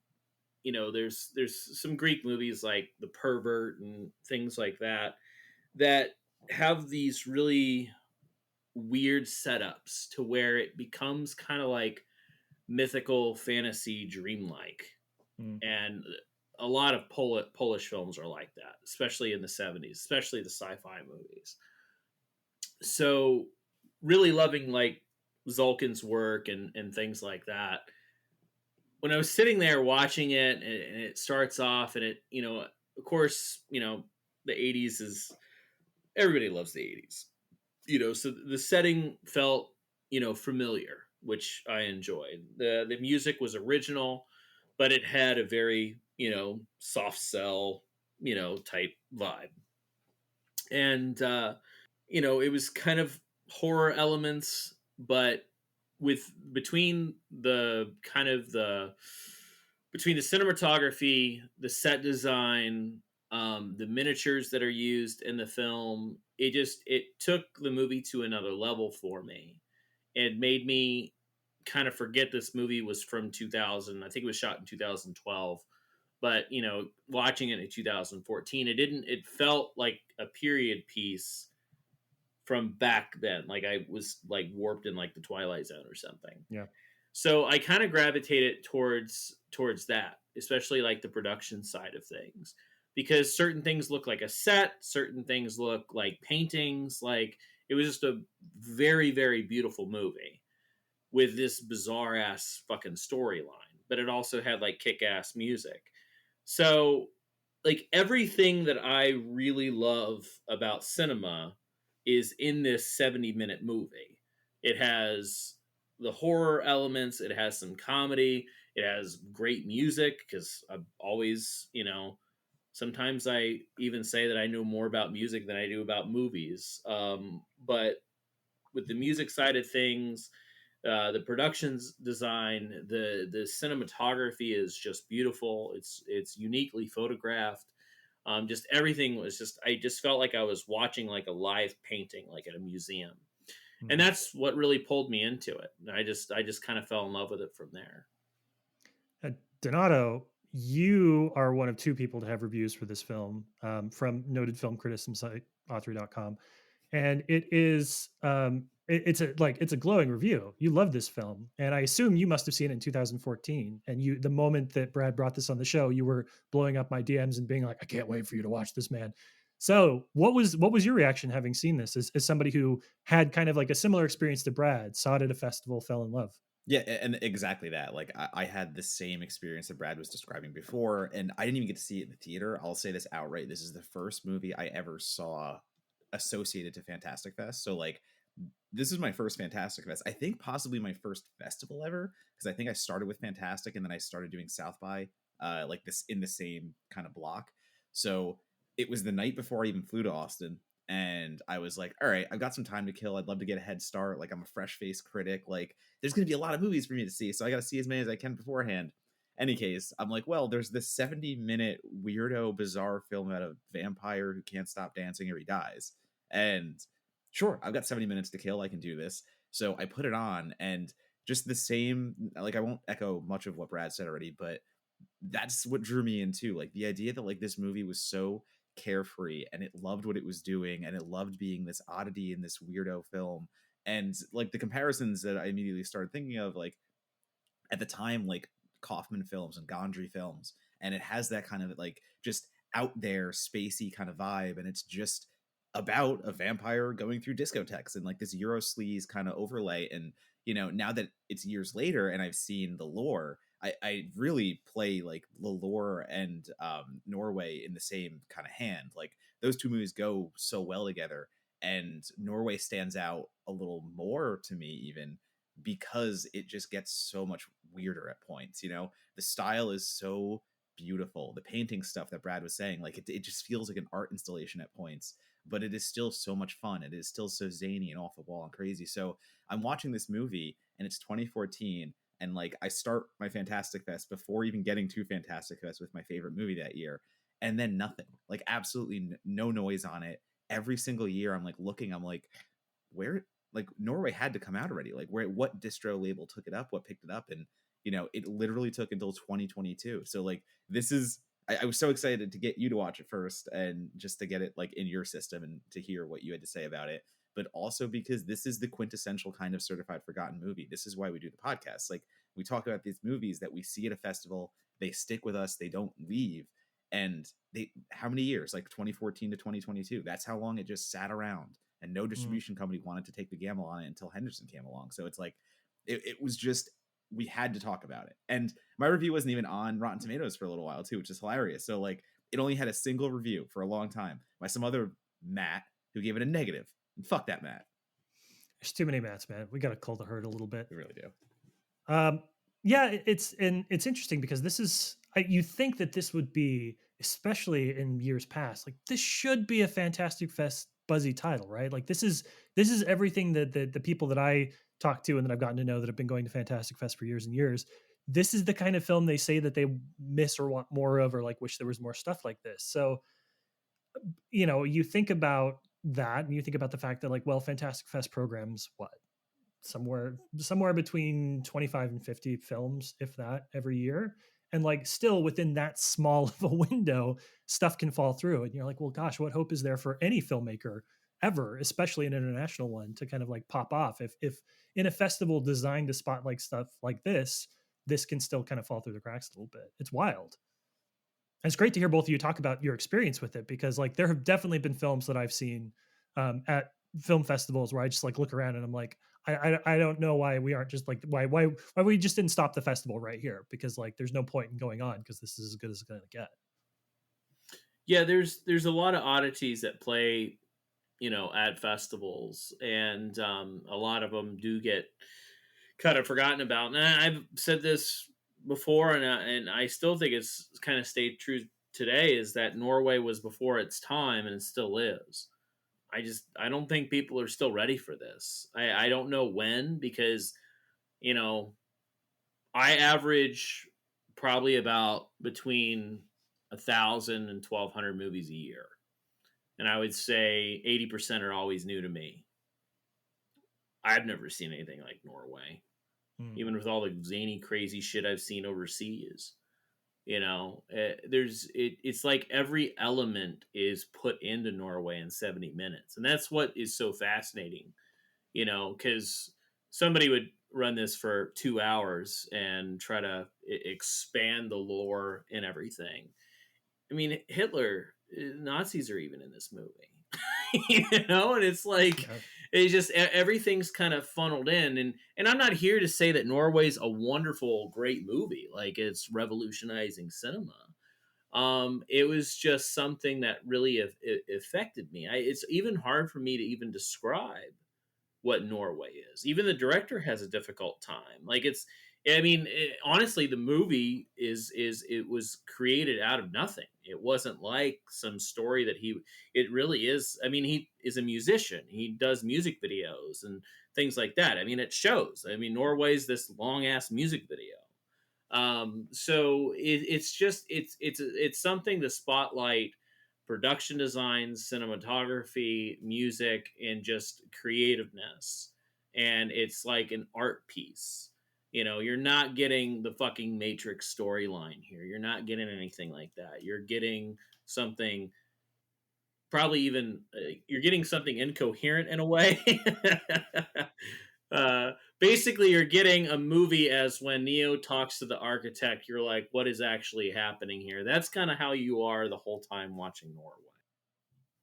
[SPEAKER 3] there's some Greek movies like The Pervert and things like that that have these really weird setups to where it becomes kind of like mythical fantasy dreamlike.
[SPEAKER 1] Mm.
[SPEAKER 3] And a lot of Polish films are like that, especially in the 70s, especially the sci-fi movies. So really loving like Zulkin's work and things like that. When I was sitting there watching it, and it starts off, and of course, the 80s is, everybody loves the 80s, so the setting felt, familiar, which I enjoyed. The music was original, but it had a very, soft sell, type vibe. And it was kind of horror elements, but with between the cinematography, the set design, the miniatures that are used in the film, it took the movie to another level for me. It made me kind of forget this movie was from 2000. I think it was shot in 2012. But watching it in 2014, it felt like a period piece from back then. Like I was like warped in like the Twilight Zone or something.
[SPEAKER 1] Yeah.
[SPEAKER 3] So I kind of gravitated towards that, especially like the production side of things, because certain things look like a set, certain things look like paintings. Like it was just a very, very beautiful movie with this bizarre ass fucking storyline, but it also had like kick ass music. So like everything that I really love about cinema is in this 70-minute movie. It has the horror elements, it has some comedy, it has great music, because I've always, sometimes I even say that I know more about music than I do about movies. But with the music side of things, the production's design, the cinematography is just beautiful. It's uniquely photographed. Just everything was just. I just felt like I was watching like a live painting, like at a museum, and
[SPEAKER 1] Mm.
[SPEAKER 3] that's what really pulled me into it. I just kind of fell in love with it from there.
[SPEAKER 1] Donato, you are one of two people to have reviews for this film, from noted film criticism site author.com. And it's a glowing review. You love this film, and I assume you must have seen it in 2014. And the moment that Brad brought this on the show, you were blowing up my DMs and being like, I can't wait for you to watch this, man. So what was your reaction having seen this, as somebody who had kind of like a similar experience to Brad, saw it at a festival, fell in love?
[SPEAKER 2] Yeah, and exactly that. Like I had the same experience that Brad was describing before, and I didn't even get to see it in the theater. I'll say this outright: this is the first movie I ever saw associated to Fantastic Fest. So like, this is my first Fantastic Fest. I think possibly my first festival ever, because I think I started with Fantastic and then I started doing South by, like this in the same kind of block. So it was the night before I even flew to Austin, and I was like, all right, I've got some time to kill. I'd love to get a head start. Like I'm a fresh faced critic. Like there's going to be a lot of movies for me to see, so I got to see as many as I can beforehand. Any case, I'm like, well, there's this 70-minute weirdo, bizarre film about a vampire who can't stop dancing or he dies. And sure, I've got 70 minutes to kill. I can do this. So I put it on, and just the same, like, I won't echo much of what Brad said already, but that's what drew me into like the idea that like this movie was so carefree and it loved what it was doing and it loved being this oddity in this weirdo film. And like the comparisons that I immediately started thinking of, like at the time, like Kaufman films and Gondry films, and it has that kind of like just out there spacey kind of vibe, and it's just about a vampire going through discotheques and like this Euro sleaze kind of overlay. And now that it's years later and I've seen the lore, I really play like the lore and Norway in the same kind of hand. Like those two movies go so well together, and Norway stands out a little more to me even because it just gets so much weirder at points. The style is so beautiful. The painting stuff that Brad was saying, like it just feels like an art installation at points, but it is still so much fun. It is still so zany and off the wall and crazy. So I'm watching this movie and it's 2014, And like I start my Fantastic Fest before even getting to Fantastic Fest with my favorite movie that year, and then nothing, like absolutely no noise on it. Every single year I'm like looking, I'm like, where, like Norway had to come out already. Like what distro label took it up, what picked it up, and it literally took until 2022. So like this is I was so excited to get you to watch it first and just to get it like in your system and to hear what you had to say about it. But also because this is the quintessential kind of certified forgotten movie. This is why we do the podcast. Like we talk about these movies that we see at a festival, they stick with us, they don't leave. And they, how many years? Like 2014 to 2022. That's how long it just sat around. And no distribution company wanted to take the gamble on it until Henderson came along. So it's like, it was just, we had to talk about it. And my review wasn't even on Rotten Tomatoes for a little while too, which is hilarious. So like, it only had a single review for a long time by some other Matt who gave it a negative. And fuck that Matt.
[SPEAKER 1] There's too many Matts, man. We got to cull the herd a little bit.
[SPEAKER 2] We really do.
[SPEAKER 1] Yeah, it's interesting because this is, you think that this would be, especially in years past, like this should be a Fantastic Fest buzzy title, right? Like this is everything that the people that I talk to and that I've gotten to know that have been going to Fantastic Fest for years and years. This is the kind of film they say that they miss or want more of, or like wish there was more stuff like this. So, you think about that and you think about the fact that like, well, Fantastic Fest programs, what, somewhere between 25 and 50 films, if that, every year. And like still within that small of a window, stuff can fall through. And you're like, well, gosh, what hope is there for any filmmaker ever, especially an international one, to kind of like pop off? If in a festival designed to spotlight stuff like this can still kind of fall through the cracks a little bit. It's wild. And it's great to hear both of you talk about your experience with it, because like there have definitely been films that I've seen at film festivals where I just like look around and I'm like, I don't know why we aren't just like, why we just didn't stop the festival right here, because like there's no point in going on because this is as good as it's going to get.
[SPEAKER 3] Yeah, there's a lot of oddities that play, at festivals, and a lot of them do get kind of forgotten about. And I've said this before, and I still think it's kind of stayed true today, is that Norway was before its time, and it still is. I don't think people are still ready for this. I don't know when, because, I average probably about between 1,000 and 1,200 movies a year. And I would say 80% are always new to me. I've never seen anything like Norway, even with all the zany, crazy shit I've seen overseas. It's like every element is put into Norway in 70 minutes. And that's what is so fascinating, because somebody would run this for 2 hours and try to expand the lore and everything. I mean, Hitler, Nazis are even in this movie, and it's like, it's just everything's kind of funneled in. And I'm not here to say that Norway's a wonderful, great movie, like it's revolutionizing cinema. It was just something that really affected me. It's even hard for me to even describe what Norway is. Even the director has a difficult time. Like honestly, the movie it was created out of nothing. It wasn't like some story that it really is. I mean, he is a musician. He does music videos and things like that. I mean, it shows. I mean, Norway's this long ass music video. So it's something to spotlight production design, cinematography, music, and just creativeness. And it's like an art piece. You're not getting the fucking Matrix storyline here. You're not getting anything like that. You're getting something, probably even, you're getting something incoherent in a way. Basically, you're getting a movie as when Neo talks to the architect, you're like, what is actually happening here? That's kind of how you are the whole time watching Norway.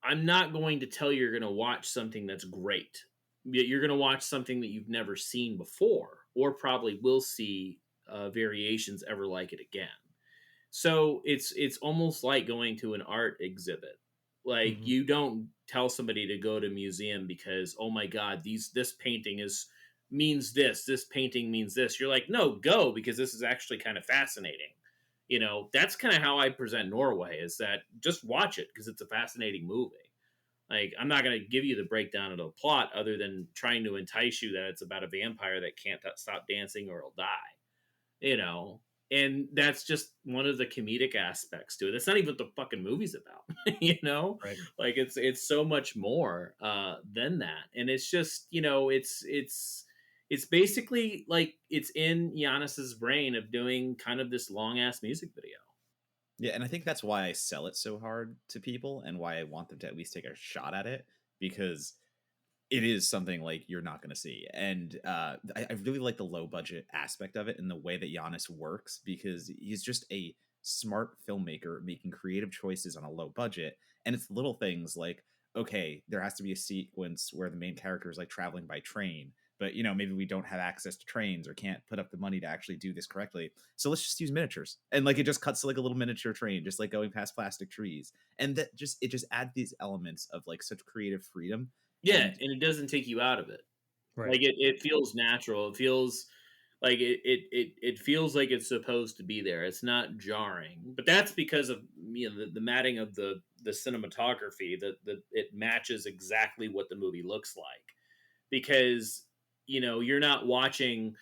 [SPEAKER 3] I'm not going to tell you you're going to watch something that's great. You're going to watch something that you've never seen before, or probably will see variations ever like it again. So it's almost like going to an art exhibit. Like, you don't tell somebody to go to a museum because, oh my God, this painting means this painting means this. You're like, no, go, because this is actually kind of fascinating. That's kind of how I present Norway, is that just watch it because it's a fascinating movie. Like, I'm not going to give you the breakdown of the plot other than trying to entice you that it's about a vampire that can't stop dancing or he'll die. you know, and that's just one of the comedic aspects to it. That's not even what the fucking movie's about, you know?
[SPEAKER 1] Right.
[SPEAKER 3] Like it's so much more than that. And it's just, it's basically like it's in Giannis's brain of doing kind of this long ass music video.
[SPEAKER 2] Yeah, and I think that's why I sell it so hard to people and why I want them to at least take a shot at it, because it is something like you're not going to see. And I really like the low budget aspect of it and the way that Giannis works, because he's just a smart filmmaker making creative choices on a low budget. And it's little things like, okay, there has to be a sequence where the main character is like traveling by train, but maybe we don't have access to trains or can't put up the money to actually do this correctly. So let's just use miniatures. And like it just cuts to like a little miniature train, just like going past plastic trees. And it just adds these elements of like such creative freedom.
[SPEAKER 3] Yeah,
[SPEAKER 2] And
[SPEAKER 3] and it doesn't take you out of it.
[SPEAKER 1] Right.
[SPEAKER 3] Like it feels natural. It feels like it feels like it's supposed to be there. It's not jarring. But that's because of the matting of the cinematography, that it matches exactly what the movie looks like. Because you're not watching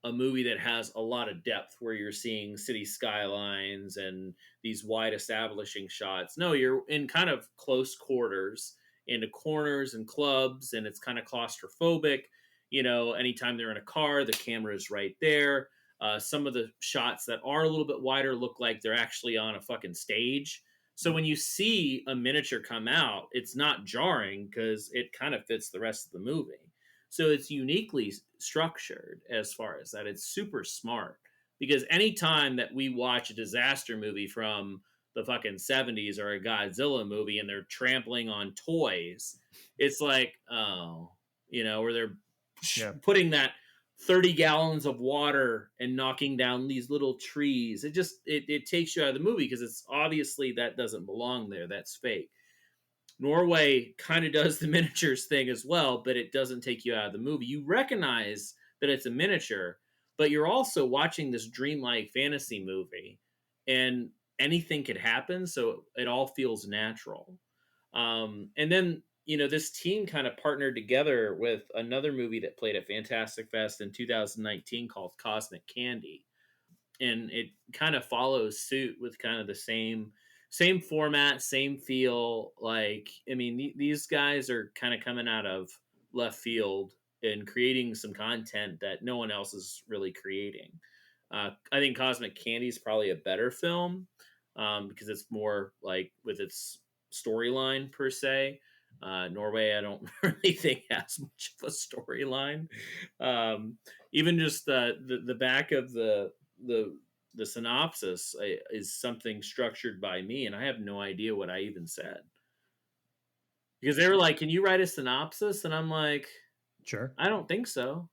[SPEAKER 3] a movie that has a lot of depth where you're seeing city skylines and these wide establishing shots. No, you're in kind of close quarters into corners and clubs, and it's kind of claustrophobic. Anytime they're in a car, the camera is right there. Some of the shots that are a little bit wider look like they're actually on a fucking stage. So when you see a miniature come out, it's not jarring because it kind of fits the rest of the movie. So it's uniquely structured as far as that. It's super smart, because anytime that we watch a disaster movie from the fucking 70s or a Godzilla movie and they're trampling on toys, it's like, oh, where they're
[SPEAKER 1] Yeah.
[SPEAKER 3] putting that 30 gallons of water and knocking down these little trees. It takes you out of the movie because it's obviously that doesn't belong there. That's fake. Norway kind of does the miniatures thing as well, but it doesn't take you out of the movie. You recognize that it's a miniature, but you're also watching this dreamlike fantasy movie, and anything could happen, so it all feels natural. And then this team kind of partnered together with another movie that played at Fantastic Fest in 2019 called Cosmic Candy, and it kind of follows suit with kind of the same format, same feel. Like, I mean, these guys are kind of coming out of left field and creating some content that no one else is really creating. I think Cosmic Candy is probably a better film, because it's more like with its storyline per se. Norway, I don't really think has much of a storyline. Even just the back of the the synopsis is something structured by me, and I have no idea what I even said, because they were like, "Can you write a synopsis?" And I'm like,
[SPEAKER 1] Sure.
[SPEAKER 3] "I don't think so."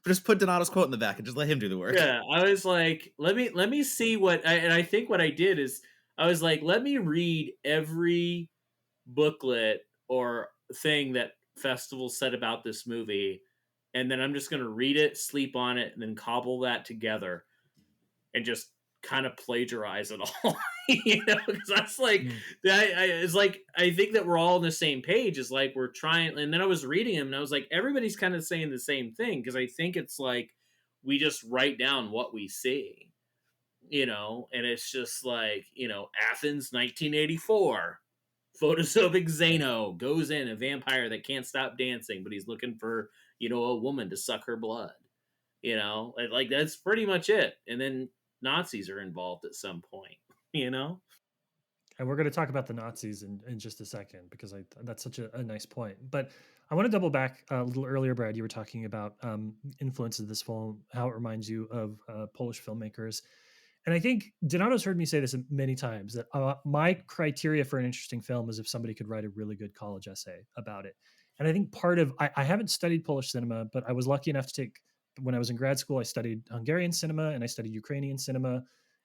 [SPEAKER 2] just put Donato's quote in the back and just let him do the work.
[SPEAKER 3] Yeah, I was like, let me see and I think what I did is I was like, let me read every booklet or thing that Festival said about this movie, and then I'm just gonna read it, sleep on it, and then cobble that together and just kind of plagiarize it all. Because that's like it's like I think that we're all on the same page. It's like we're trying, and then I was reading them, and I was like, everybody's kind of saying the same thing, because I think it's like we just write down what we see, and it's just like Athens, 1984. Photosobic Zano goes in, a vampire that can't stop dancing, but he's looking for a woman to suck her blood. Like that's pretty much it. And then Nazis are involved at some point.
[SPEAKER 1] And we're going to talk about the Nazis in just a second, because that's such a nice point. But I want to double back a little earlier, Brad. You were talking about influences of this film, how it reminds you of Polish filmmakers. And I think Donato's heard me say this many times, that my criteria for an interesting film is if somebody could write a really good college essay about it. And I think part of, I haven't studied Polish cinema, but I was lucky enough to take, when I was in grad school, I studied Hungarian cinema and I studied Ukrainian cinema.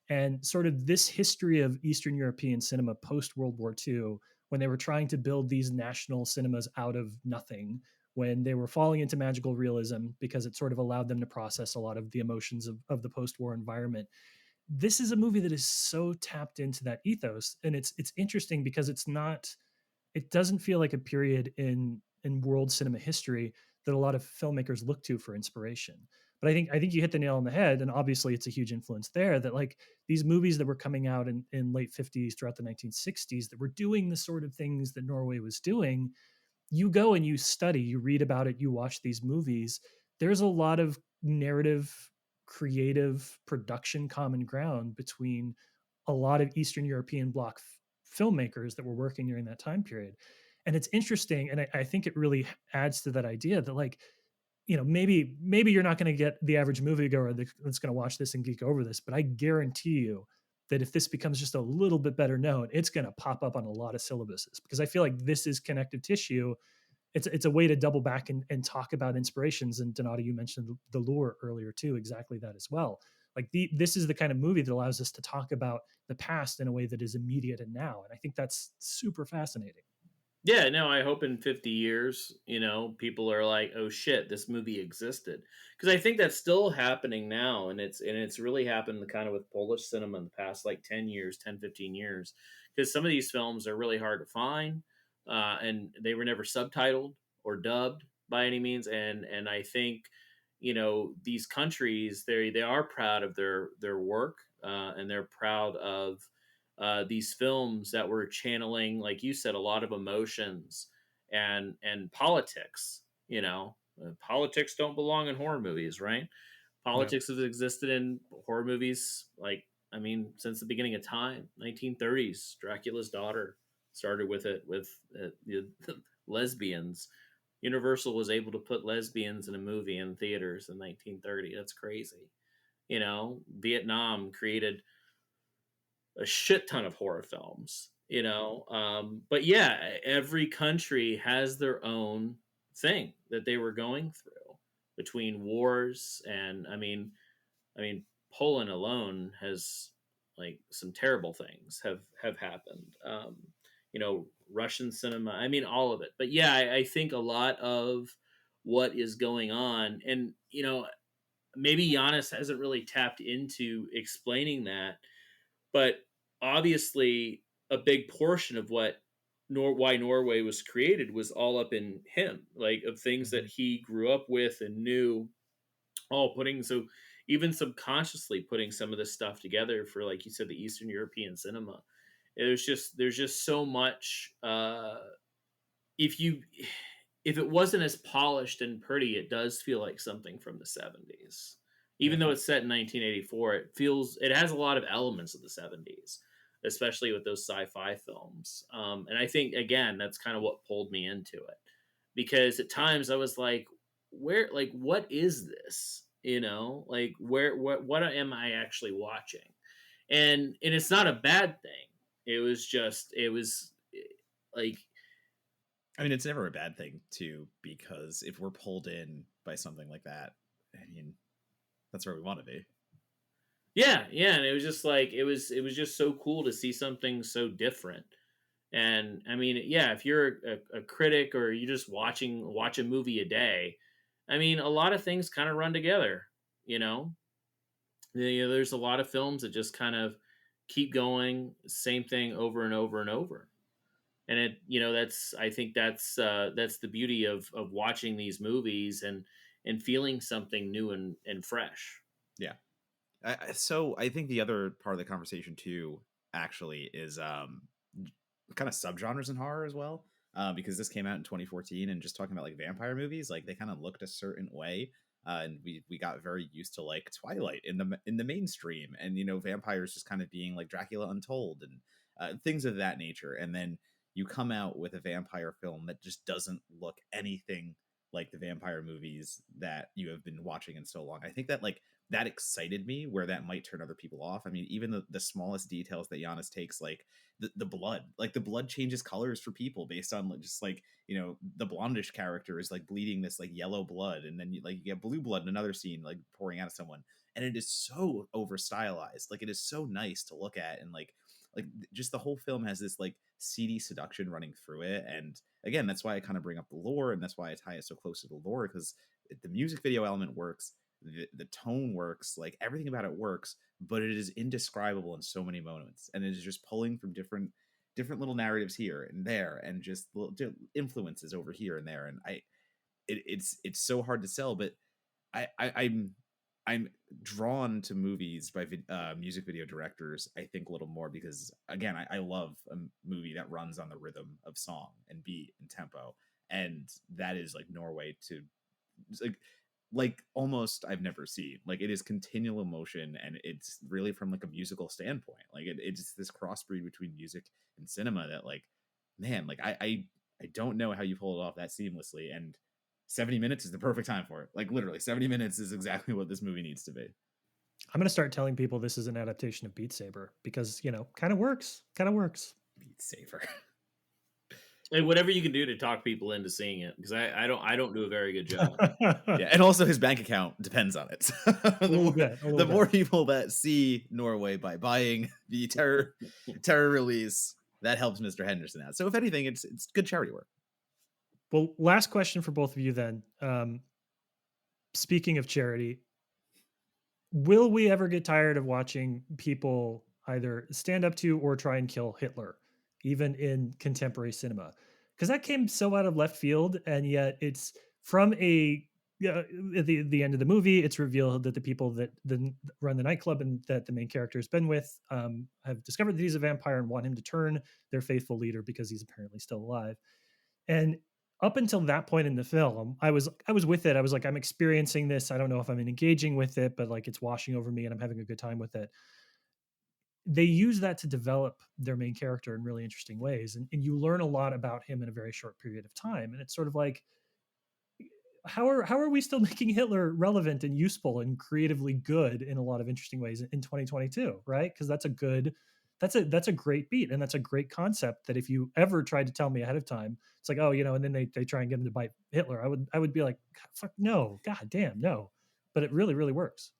[SPEAKER 1] And sort of this history of Eastern European cinema post World War II, when they were trying to build these national cinemas out of nothing, when they were falling into magical realism because it sort of allowed them to process a lot of the emotions of the post-war environment. This is a movie that is so tapped into that ethos, and it's interesting because it doesn't feel like a period in world cinema history that a lot of filmmakers look to for inspiration. But I think you hit the nail on the head, and obviously it's a huge influence there, that like these movies that were coming out in late 50s throughout the 1960s that were doing the sort of things that Norway was doing. You go and you study, you read about it, you watch these movies. There's a lot of narrative, creative production common ground between a lot of Eastern European bloc filmmakers that were working during that time period. And it's interesting, and I think it really adds to that idea that like, maybe you're not going to get the average moviegoer that's going to watch this and geek over this, but I guarantee you that if this becomes just a little bit better known, it's going to pop up on a lot of syllabuses, because I feel like this is connective tissue. It's a way to double back and talk about inspirations. And Donato, you mentioned the lure earlier too, exactly that as well. Like this is the kind of movie that allows us to talk about the past in a way that is immediate and now, and I think that's super fascinating.
[SPEAKER 3] Yeah, no, I hope in 50 years, people are like, "Oh shit, this movie existed." Because I think that's still happening now, and it's really happened kind of with Polish cinema in the past like 10 years, 10, 15 years. Because some of these films are really hard to find, and they were never subtitled or dubbed by any means. And I think, these countries, they are proud of their work, and they're proud of these films that were channeling, like you said, a lot of emotions and politics. Politics don't belong in horror movies, right?
[SPEAKER 1] Yep.
[SPEAKER 3] Politics has existed in horror movies, like, I mean, since the beginning of time. 1930s, Dracula's Daughter started with it, with the lesbians. Universal was able to put lesbians in a movie in theaters in 1930. That's crazy. Vietnam created a shit ton of horror films, but yeah, every country has their own thing that they were going through between wars. And I mean Poland alone has, like, some terrible things have happened. Russian cinema, I mean, all of it. But yeah, I think a lot of what is going on, and maybe Giannis hasn't really tapped into explaining that, but obviously, a big portion of why Norway was created was all up in him, like, of things that
[SPEAKER 1] Mhm.
[SPEAKER 3] he grew up with and knew. All putting so Even subconsciously putting some of this stuff together for, like you said, the Eastern European cinema. There's just so much. If you if it wasn't as polished and pretty, it does feel like something from the 70s. Even
[SPEAKER 1] Yep.
[SPEAKER 3] though it's set in 1984, it has a lot of elements of the 70s, especially with those sci-fi films. And I think, again, that's kind of what pulled me into it, because at times I was like, what is this? Like, what am I actually watching? And it's not a bad thing. It was like,
[SPEAKER 2] I mean, it's never a bad thing too, because if we're pulled in by something like that, I mean, that's where we want to be.
[SPEAKER 3] yeah, yeah, and it was just like, it was just so cool to see something so different. And I mean, yeah, if you're a critic, or you just watch a movie a day, I mean, a lot of things kind of run together. You know, there's a lot of films that just kind of keep going, same thing over and over and over. And that's, I think that's the beauty of watching these movies and feeling something new and fresh.
[SPEAKER 2] Yeah. So I think the other part of the conversation too, actually, is kind of subgenres in horror as well. Because this came out in 2014, and just talking about like vampire movies, like they kind of looked a certain way, and we got very used to like Twilight in the mainstream, and vampires just kind of being like Dracula Untold and things of that nature. And then you come out with a vampire film that just doesn't look anything like the vampire movies that you have been watching in so long. I think that like that excited me, where that might turn other people off. I mean, even the smallest details that Giannis takes, like the blood, like the blood changes colors for people based on just like, the blondish character is like bleeding this like yellow blood, and then you get blue blood in another scene, like pouring out of someone. And it is so over stylized. Like, it is so nice to look at. And like just the whole film has this like seedy seduction running through it. And again, that's why I kind of bring up the lore, and that's why I tie it so close to the lore, because the music video element works, the tone works, like everything about it works, but it is indescribable in so many moments, and it is just pulling from different little narratives here and there, and just little influences over here and there. And it's so hard to sell, but I'm I'm drawn to movies by music video directors, I think, a little more because, again, I love a movie that runs on the rhythm of song and beat and tempo. And that is like Norway to like almost I've never seen. Like, it is continual emotion, and it's really from like a musical standpoint. Like, it's this crossbreed between music and cinema that, like, man, like I don't know how you pull it off that seamlessly. And 70 minutes is the perfect time for it. Like, literally 70 minutes is exactly what this movie needs to be.
[SPEAKER 1] I'm going to start telling people this is an adaptation of Beat Saber because, kind of works. Kind of works.
[SPEAKER 2] Beat Saber.
[SPEAKER 3] Hey, whatever you can do to talk people into seeing it, because I don't do a very good job.
[SPEAKER 2] Yeah, and also his bank account depends on it.
[SPEAKER 1] A little bit.
[SPEAKER 2] The more people that see Norway by buying the terror release, that helps Mr. Henderson out. So if anything, it's good charity work.
[SPEAKER 1] Well, last question for both of you then. Speaking of charity, will we ever get tired of watching people either stand up to or try and kill Hitler, even in contemporary cinema? Because that came so out of left field, and yet it's from at the end of the movie, it's revealed that the people that run the nightclub and that the main character has been with have discovered that he's a vampire and want him to turn their faithful leader because he's apparently still alive. And up until that point in the film, I was with it. I was like, I'm experiencing this. I don't know if I'm engaging with it, but like it's washing over me and I'm having a good time with it. They use that to develop their main character in really interesting ways. And you learn a lot about him in a very short period of time. And it's sort of like, how are we still making Hitler relevant and useful and creatively good in a lot of interesting ways in 2022, right? Because that's a great beat, and that's a great concept that if you ever tried to tell me ahead of time, it's like, oh, and then they try and get him to bite Hitler, I would be like, fuck no, god damn no. But it really, really works.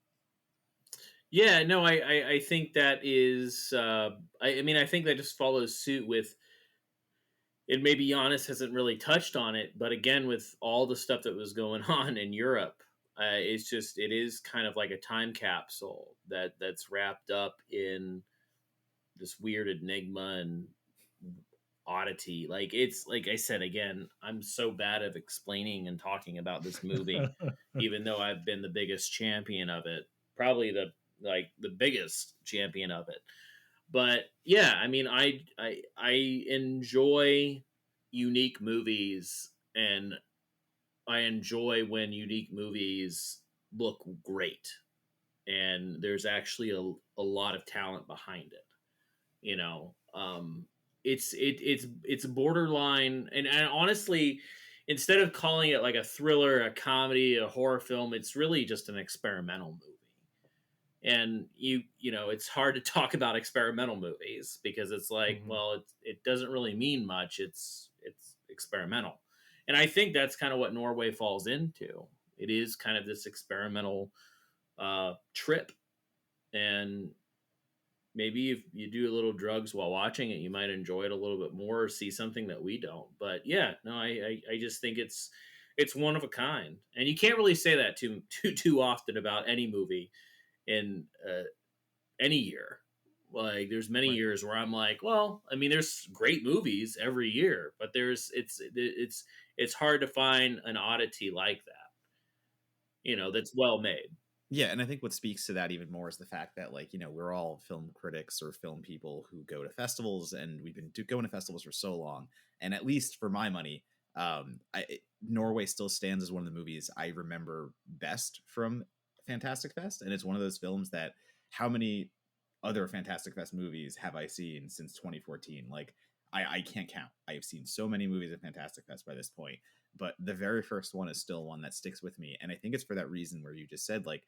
[SPEAKER 3] Yeah, no, I think that is I mean, I think that just follows suit with, and maybe Giannis hasn't really touched on it, but again, with all the stuff that was going on in Europe, it is kind of like a time capsule that's wrapped up in this weird enigma and oddity. Like, it's like I said, again, I'm so bad at explaining and talking about this movie, even though I've been the biggest champion of it, probably the biggest champion of it. But yeah, I mean, I enjoy unique movies, and I enjoy when unique movies look great and there's actually a lot of talent behind it. You know, it's borderline, and honestly, instead of calling it like a thriller, a comedy, a horror film, it's really just an experimental movie. And it's hard to talk about experimental movies because it's like, well, it doesn't really mean much. It's experimental, and I think that's kind of what Norway falls into. It is kind of this experimental trip, and maybe if you do a little drugs while watching it, you might enjoy it a little bit more or see something that we don't. But yeah, no, I just think it's one of a kind, and you can't really say that too often about any movie in any year. Like, there's many years where I'm like, well, I mean, there's great movies every year, but it's hard to find an oddity like that, that's well made.
[SPEAKER 2] Yeah, and I think what speaks to that even more is the fact that, like, we're all film critics or film people who go to festivals, and we've been going to festivals for so long. And at least for my money, Norway still stands as one of the movies I remember best from Fantastic Fest. And it's one of those films that, how many other Fantastic Fest movies have I seen since 2014? Like, I can't count. I have seen so many movies at Fantastic Fest by this point, but the very first one is still one that sticks with me. And I think it's for that reason where you just said, like,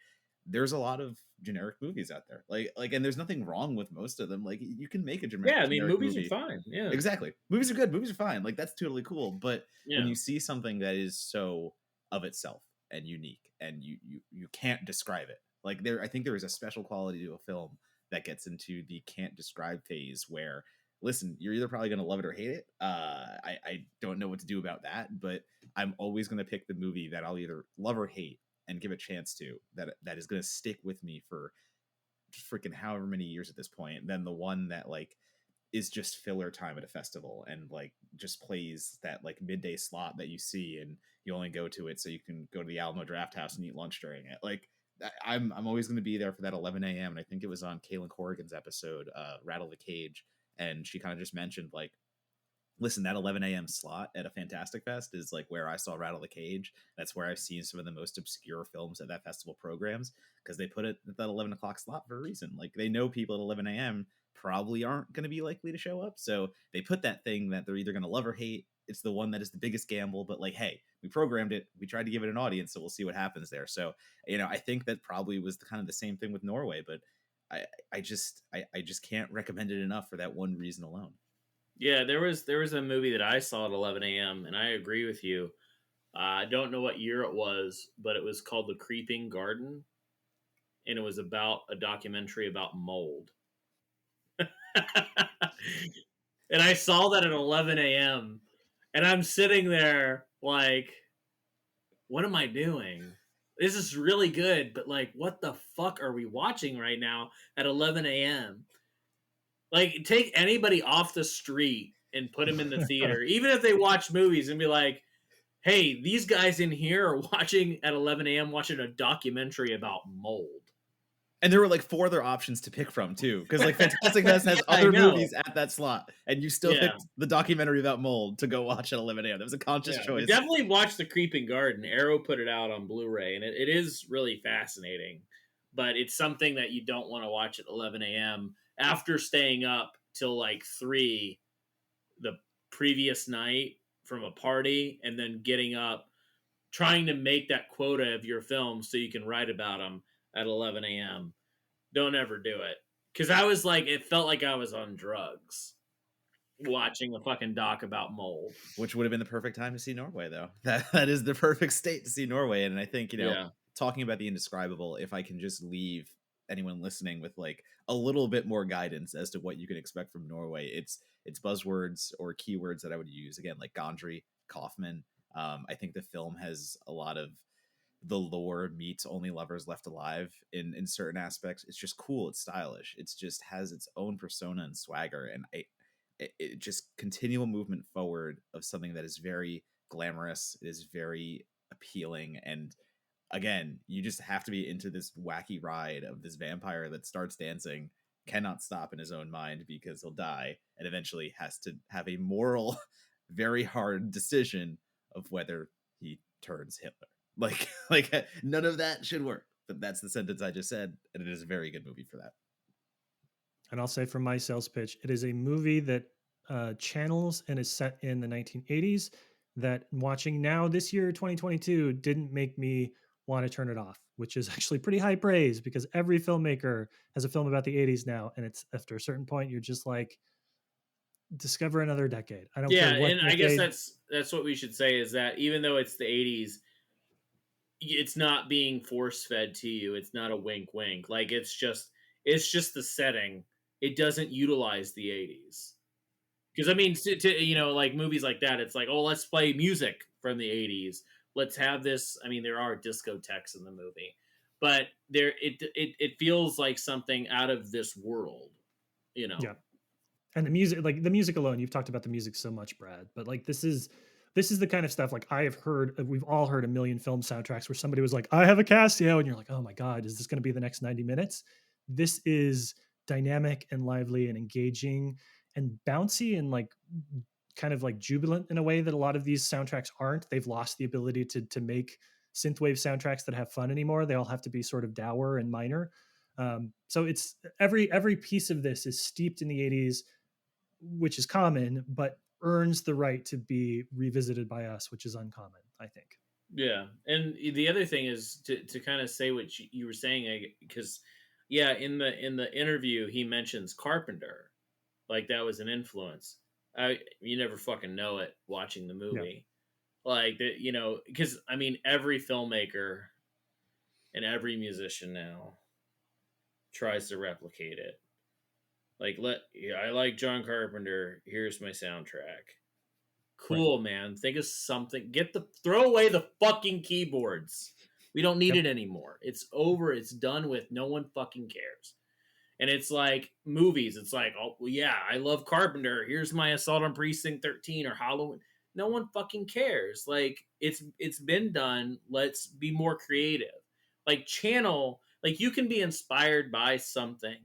[SPEAKER 2] there's a lot of generic movies out there. Like, and there's nothing wrong with most of them. Like, you can make a generic.
[SPEAKER 3] Yeah, I mean, movies
[SPEAKER 2] movie.
[SPEAKER 3] are fine. Yeah,
[SPEAKER 2] exactly. Movies are good. Movies are fine. Like, that's totally cool. But
[SPEAKER 3] yeah.
[SPEAKER 2] when you see something that is so of itself and unique, and you can't describe it, like, I think there is a special quality to a film that gets into the can't describe phase where, listen, you're either probably going to love it or hate it. I don't know what to do about that, but I'm always going to pick the movie that I'll either love or hate and give a chance to, that is going to stick with me for freaking however many years at this point, than the one that, like, is just filler time at a festival and, like, just plays that, like, midday slot that you see and you only go to it so you can go to the Alamo Draft House and eat lunch during it. Like, I'm always going to be there for that 11 a.m. And I think it was on Kaylin Corrigan's episode, Rattle the Cage, and she kind of just mentioned like, listen, that 11 a.m. slot at a Fantastic Fest is like where I saw Rattle the Cage. That's where I've seen some of the most obscure films at that festival programs, because they put it at that 11 o'clock slot for a reason. Like they know people at 11 a.m. probably aren't going to be likely to show up. So they put that thing that they're either going to love or hate. It's the one that is the biggest gamble, but like, hey, we programmed it. We tried to give it an audience, so we'll see what happens there. So, I think that probably was kind of the same thing with Norway, but I just can't recommend it enough for that one reason alone.
[SPEAKER 3] Yeah, there was a movie that I saw at 11 a.m. and I agree with you. I don't know what year it was, but it was called The Creeping Garden, and it was about a documentary about mold. And I saw that at 11 a.m. and I'm sitting there like, what am I doing? This is really good, but like, what the fuck are we watching right now at 11 a.m.? Like, take anybody off the street and put them in the theater, even if they watch movies, and be like, hey, these guys in here are watching at 11 a.m. watching a documentary about mold.
[SPEAKER 2] And there were like 4 other options to pick from too, because like Fantastic Fest has
[SPEAKER 3] Yeah,
[SPEAKER 2] other movies at that slot, and you still
[SPEAKER 3] Yeah.
[SPEAKER 2] picked the documentary about mold to go watch at 11 a.m. That was a conscious
[SPEAKER 3] But
[SPEAKER 2] choice.
[SPEAKER 3] definitely watch The Creeping Garden. Arrow put it out on Blu-ray, and it is really fascinating. But it's something that you don't want to watch at 11 a.m. after staying up till like 3 the previous night from a party, and then getting up, trying to make that quota of your film so you can write about them at 11 a.m. Don't ever do it. Because I was like, it felt like I was on drugs watching a fucking doc about mold.
[SPEAKER 2] Which would have been the perfect time to see Norway, though. That is the perfect state to see Norway. And I think,
[SPEAKER 3] Yeah.
[SPEAKER 2] talking about the indescribable, if I can just leave anyone listening with like a little bit more guidance as to what you can expect from Norway, it's buzzwords or keywords that I would use, again, like Gondry, Kaufman. I think the film has a lot of the lore meets Only Lovers Left Alive in certain aspects. It's just cool. It's stylish. It's just has its own persona and swagger. And it just continual movement forward of something that is very glamorous. It is very appealing. And again, you just have to be into this wacky ride of this vampire that starts dancing, cannot stop in his own mind because he'll die, and eventually has to have a moral, very hard decision of whether he turns Hitler. Like none of that should work. But that's the sentence I just said, and it is a very good movie for that.
[SPEAKER 1] And I'll say from my sales pitch, it is a movie that channels and is set in the 1980s that watching now this year, 2022, didn't make me want to turn it off, which is actually pretty high praise because every filmmaker has a film about the 80s now. And it's after a certain point, you're just like, discover another decade. I don't care what
[SPEAKER 3] and I guess that's what we should say, is that even though it's the 80s, it's not being force fed to you. It's not a wink wink. Like it's just the setting. It doesn't utilize the 80s. Because I mean, like movies like that, it's like, oh, let's play music from the 80s. Let's have this. I mean, there are discotheques in the movie, but it feels like something out of this world,
[SPEAKER 1] Yeah. And the music alone, you've talked about the music so much, Brad, but like this is the kind of stuff like we've all heard a million film soundtracks where somebody was like, I have a Casio, and you're like, oh my God, is this going to be the next 90 minutes? This is dynamic and lively and engaging and bouncy and like kind of like jubilant in a way that a lot of these soundtracks aren't. They've lost the ability to make synthwave soundtracks that have fun anymore. They all have to be sort of dour and minor. So it's every piece of this is steeped in the 80s, which is common, but earns the right to be revisited by us, which is uncommon, I think.
[SPEAKER 3] Yeah. And the other thing is to kind of say what you were saying, because in the interview, he mentions Carpenter. Like that was an influence. You never fucking know it watching the movie. Yeah. Like that, because I mean, every filmmaker and every musician now tries to replicate it. Like I like John Carpenter. Here's my soundtrack. Cool, right. Man. Think of something. Throw away the fucking keyboards. We don't need it anymore. It's over. It's done with. No one fucking cares. And it's like movies. It's like, oh well, yeah, I love Carpenter. Here's my Assault on Precinct 13 or Halloween. No one fucking cares. Like it's been done. Let's be more creative. like channel, like you can be inspired by something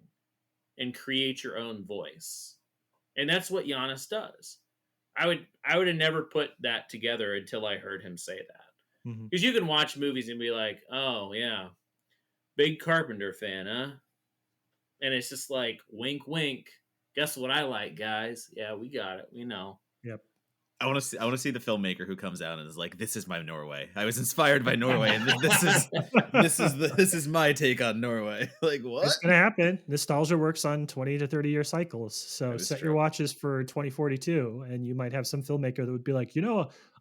[SPEAKER 3] and create your own voice. And that's what Giannis does. I would have never put that together until I heard him say that.
[SPEAKER 1] Hmm.
[SPEAKER 3] Because you can watch movies and be like, oh yeah, big Carpenter fan, huh? And it's just like wink wink. Guess what I like, guys? Yeah, we got it. We know.
[SPEAKER 1] Yep.
[SPEAKER 2] I want to see. I want to see the filmmaker who comes out and is like, "This is my Norway. I was inspired by Norway, and this is my take on Norway." Like what?
[SPEAKER 1] It's going to happen. Nostalgia works on 20 to 30-year cycles. So
[SPEAKER 2] That is
[SPEAKER 1] set your
[SPEAKER 2] true.
[SPEAKER 1] watches for 2042, and you might have some filmmaker that would be like,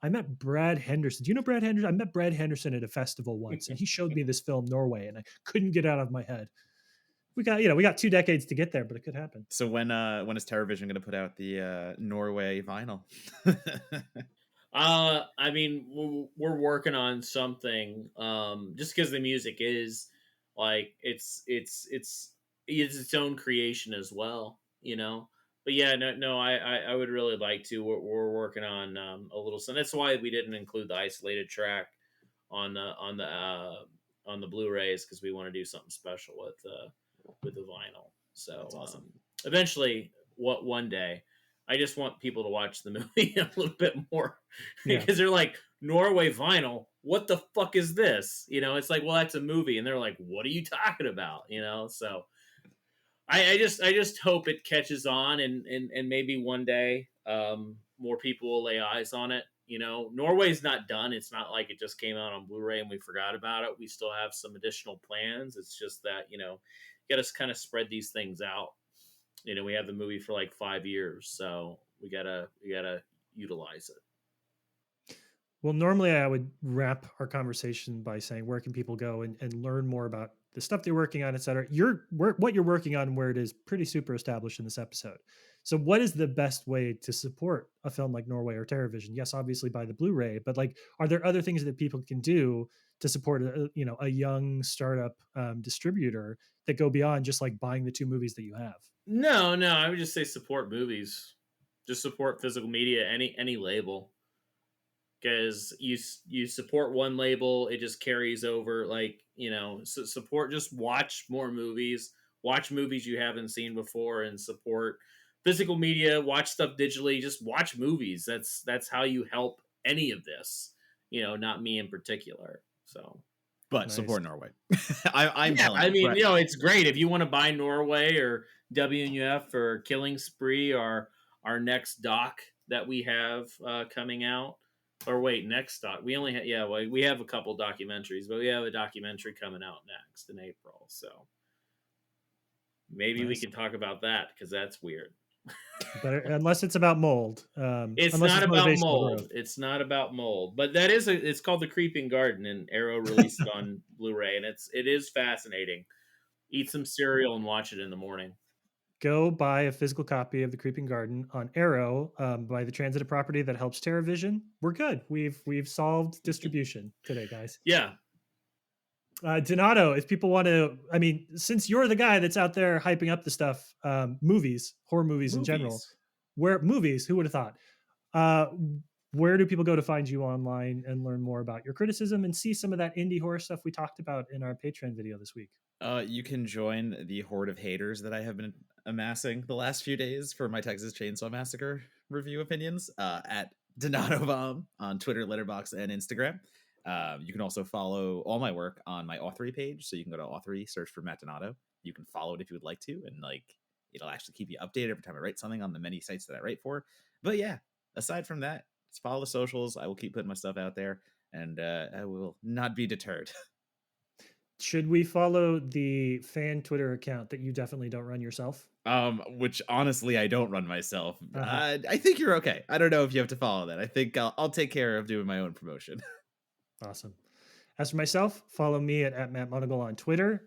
[SPEAKER 1] I met Brad Henderson. Do you know Brad Henderson? I met Brad Henderson at a festival once, and he showed me this film, Norway, and I couldn't get it out of my head. We got 2 decades to get there, but it could happen.
[SPEAKER 2] So when is TerraVision going to put out the Norway vinyl?
[SPEAKER 3] I mean, we're working on something. Just because the music is like it's its own creation as well, you know. But yeah, no, I would really like to. We're working on a little. So that's why we didn't include the isolated track on the Blu-rays, because we want to do something special with the vinyl. So
[SPEAKER 2] That's awesome.
[SPEAKER 3] Eventually, one day, I just want people to watch the movie a little bit more,
[SPEAKER 1] Yeah.
[SPEAKER 3] because they're like, Norway vinyl, what the fuck is this? It's like, well, that's a movie, and they're like, what are you talking about? So I just hope it catches on, and maybe one day more people will lay eyes on it. Norway's not done. It's not like it just came out on Blu-ray and we forgot about it. We still have some additional plans. It's just that, got to kind of spread these things out. We have the movie for like 5 years, so we gotta utilize it.
[SPEAKER 1] Well, normally I would wrap our conversation by saying, where can people go and learn more about the stuff they're working on, et cetera. What you're working on, where it is pretty super established in this episode. So what is the best way to support a film like Norway or TerraVision? Yes, obviously by the Blu-ray, but like, are there other things that people can do to support a young startup distributor that go beyond just like buying the 2 movies that you have?
[SPEAKER 3] No, I would just say support movies. Just support physical media, any label. Because you support one label, it just carries over. Like, support, just watch more movies, watch movies you haven't seen before, and support physical media. Watch stuff digitally, just watch movies. That's how you help any of this. Not me in particular. So,
[SPEAKER 2] but
[SPEAKER 1] Nice.
[SPEAKER 2] Support Norway. I'm
[SPEAKER 3] yeah,
[SPEAKER 2] telling
[SPEAKER 3] I mean,
[SPEAKER 2] Brad,
[SPEAKER 3] it's great if you want to buy Norway or WNUF or Killing Spree, or our next doc that we have coming out. Or wait, next doc. We only we have a couple documentaries, but we have a documentary coming out next in April. So maybe we
[SPEAKER 1] Nice.
[SPEAKER 3] can talk about that, because that's weird.
[SPEAKER 1] But unless it's about mold,
[SPEAKER 3] It's
[SPEAKER 1] unless
[SPEAKER 3] not about
[SPEAKER 1] motivational
[SPEAKER 3] mold.
[SPEAKER 1] growth.
[SPEAKER 3] It's not about mold. But that is it's called The Creeping Garden, and Arrow released it on Blu-ray, and it is fascinating. Eat some cereal and watch it in the morning.
[SPEAKER 1] Go buy a physical copy of The Creeping Garden on Arrow, by the transitive property that helps TerraVision. We're good. We've solved distribution today, guys.
[SPEAKER 3] Yeah.
[SPEAKER 1] Donato, if people want to, I mean, since you're the guy that's out there hyping up the stuff, movies, horror movies in general, who would have thought? Where do people go to find you online and learn more about your criticism and see some of that indie horror stuff we talked about in our Patreon video this week?
[SPEAKER 2] You can join the horde of haters that I have been amassing the last few days for my Texas Chainsaw Massacre review opinions at Donato on Twitter, Letterboxd, and Instagram. You can also follow all my work on my Authory page. So you can go to Authory, search for Matt Donato. You can follow it if you would like to, and like it'll actually keep you updated every time I write something on the many sites that I write for. But yeah, aside from that, just follow the socials. I will keep putting my stuff out there, and I will not be deterred.
[SPEAKER 1] Should we follow the fan Twitter account that you definitely don't run yourself?
[SPEAKER 2] Which honestly I don't run myself.
[SPEAKER 1] Uh-huh.
[SPEAKER 2] I think you're okay. I don't know if you have to follow that. I think I'll take care of doing my own promotion.
[SPEAKER 1] Awesome. As for myself, follow me at Matt Monagle on Twitter.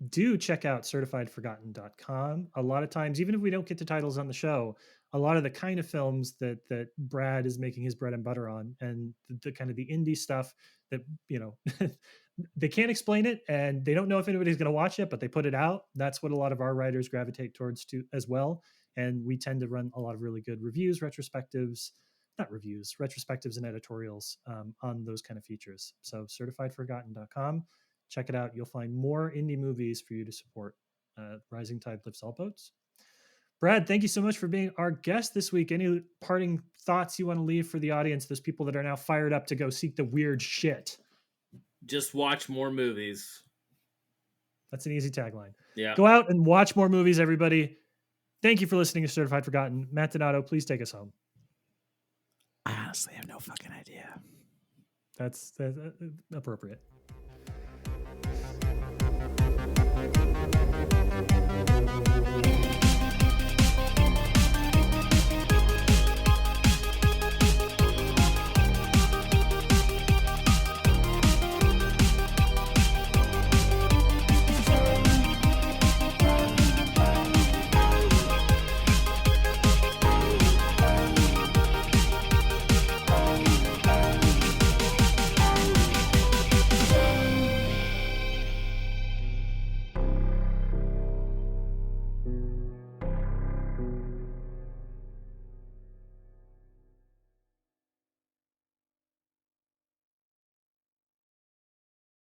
[SPEAKER 1] Do check out certifiedforgotten.com. A lot of times, even if we don't get to titles on the show, a lot of the kind of films that Brad is making his bread and butter on, and the kind of the indie stuff that, they can't explain it and they don't know if anybody's going to watch it, but they put it out. That's what a lot of our writers gravitate towards too, as well. And we tend to run a lot of really good reviews, retrospectives and editorials on those kind of features. So certifiedforgotten.com. Check it out. You'll find more indie movies for you to support. Rising Tide Lifts All Boats. Brad, thank you so much for being our guest this week. Any parting thoughts you want to leave for the audience, those people that are now fired up to go seek the weird shit?
[SPEAKER 3] Just watch more movies.
[SPEAKER 1] That's an easy tagline.
[SPEAKER 3] Yeah.
[SPEAKER 1] Go out and watch more movies, everybody. Thank you for listening to Certified Forgotten. Matt Donato, please take us home.
[SPEAKER 2] I honestly have no fucking idea.
[SPEAKER 1] That's appropriate.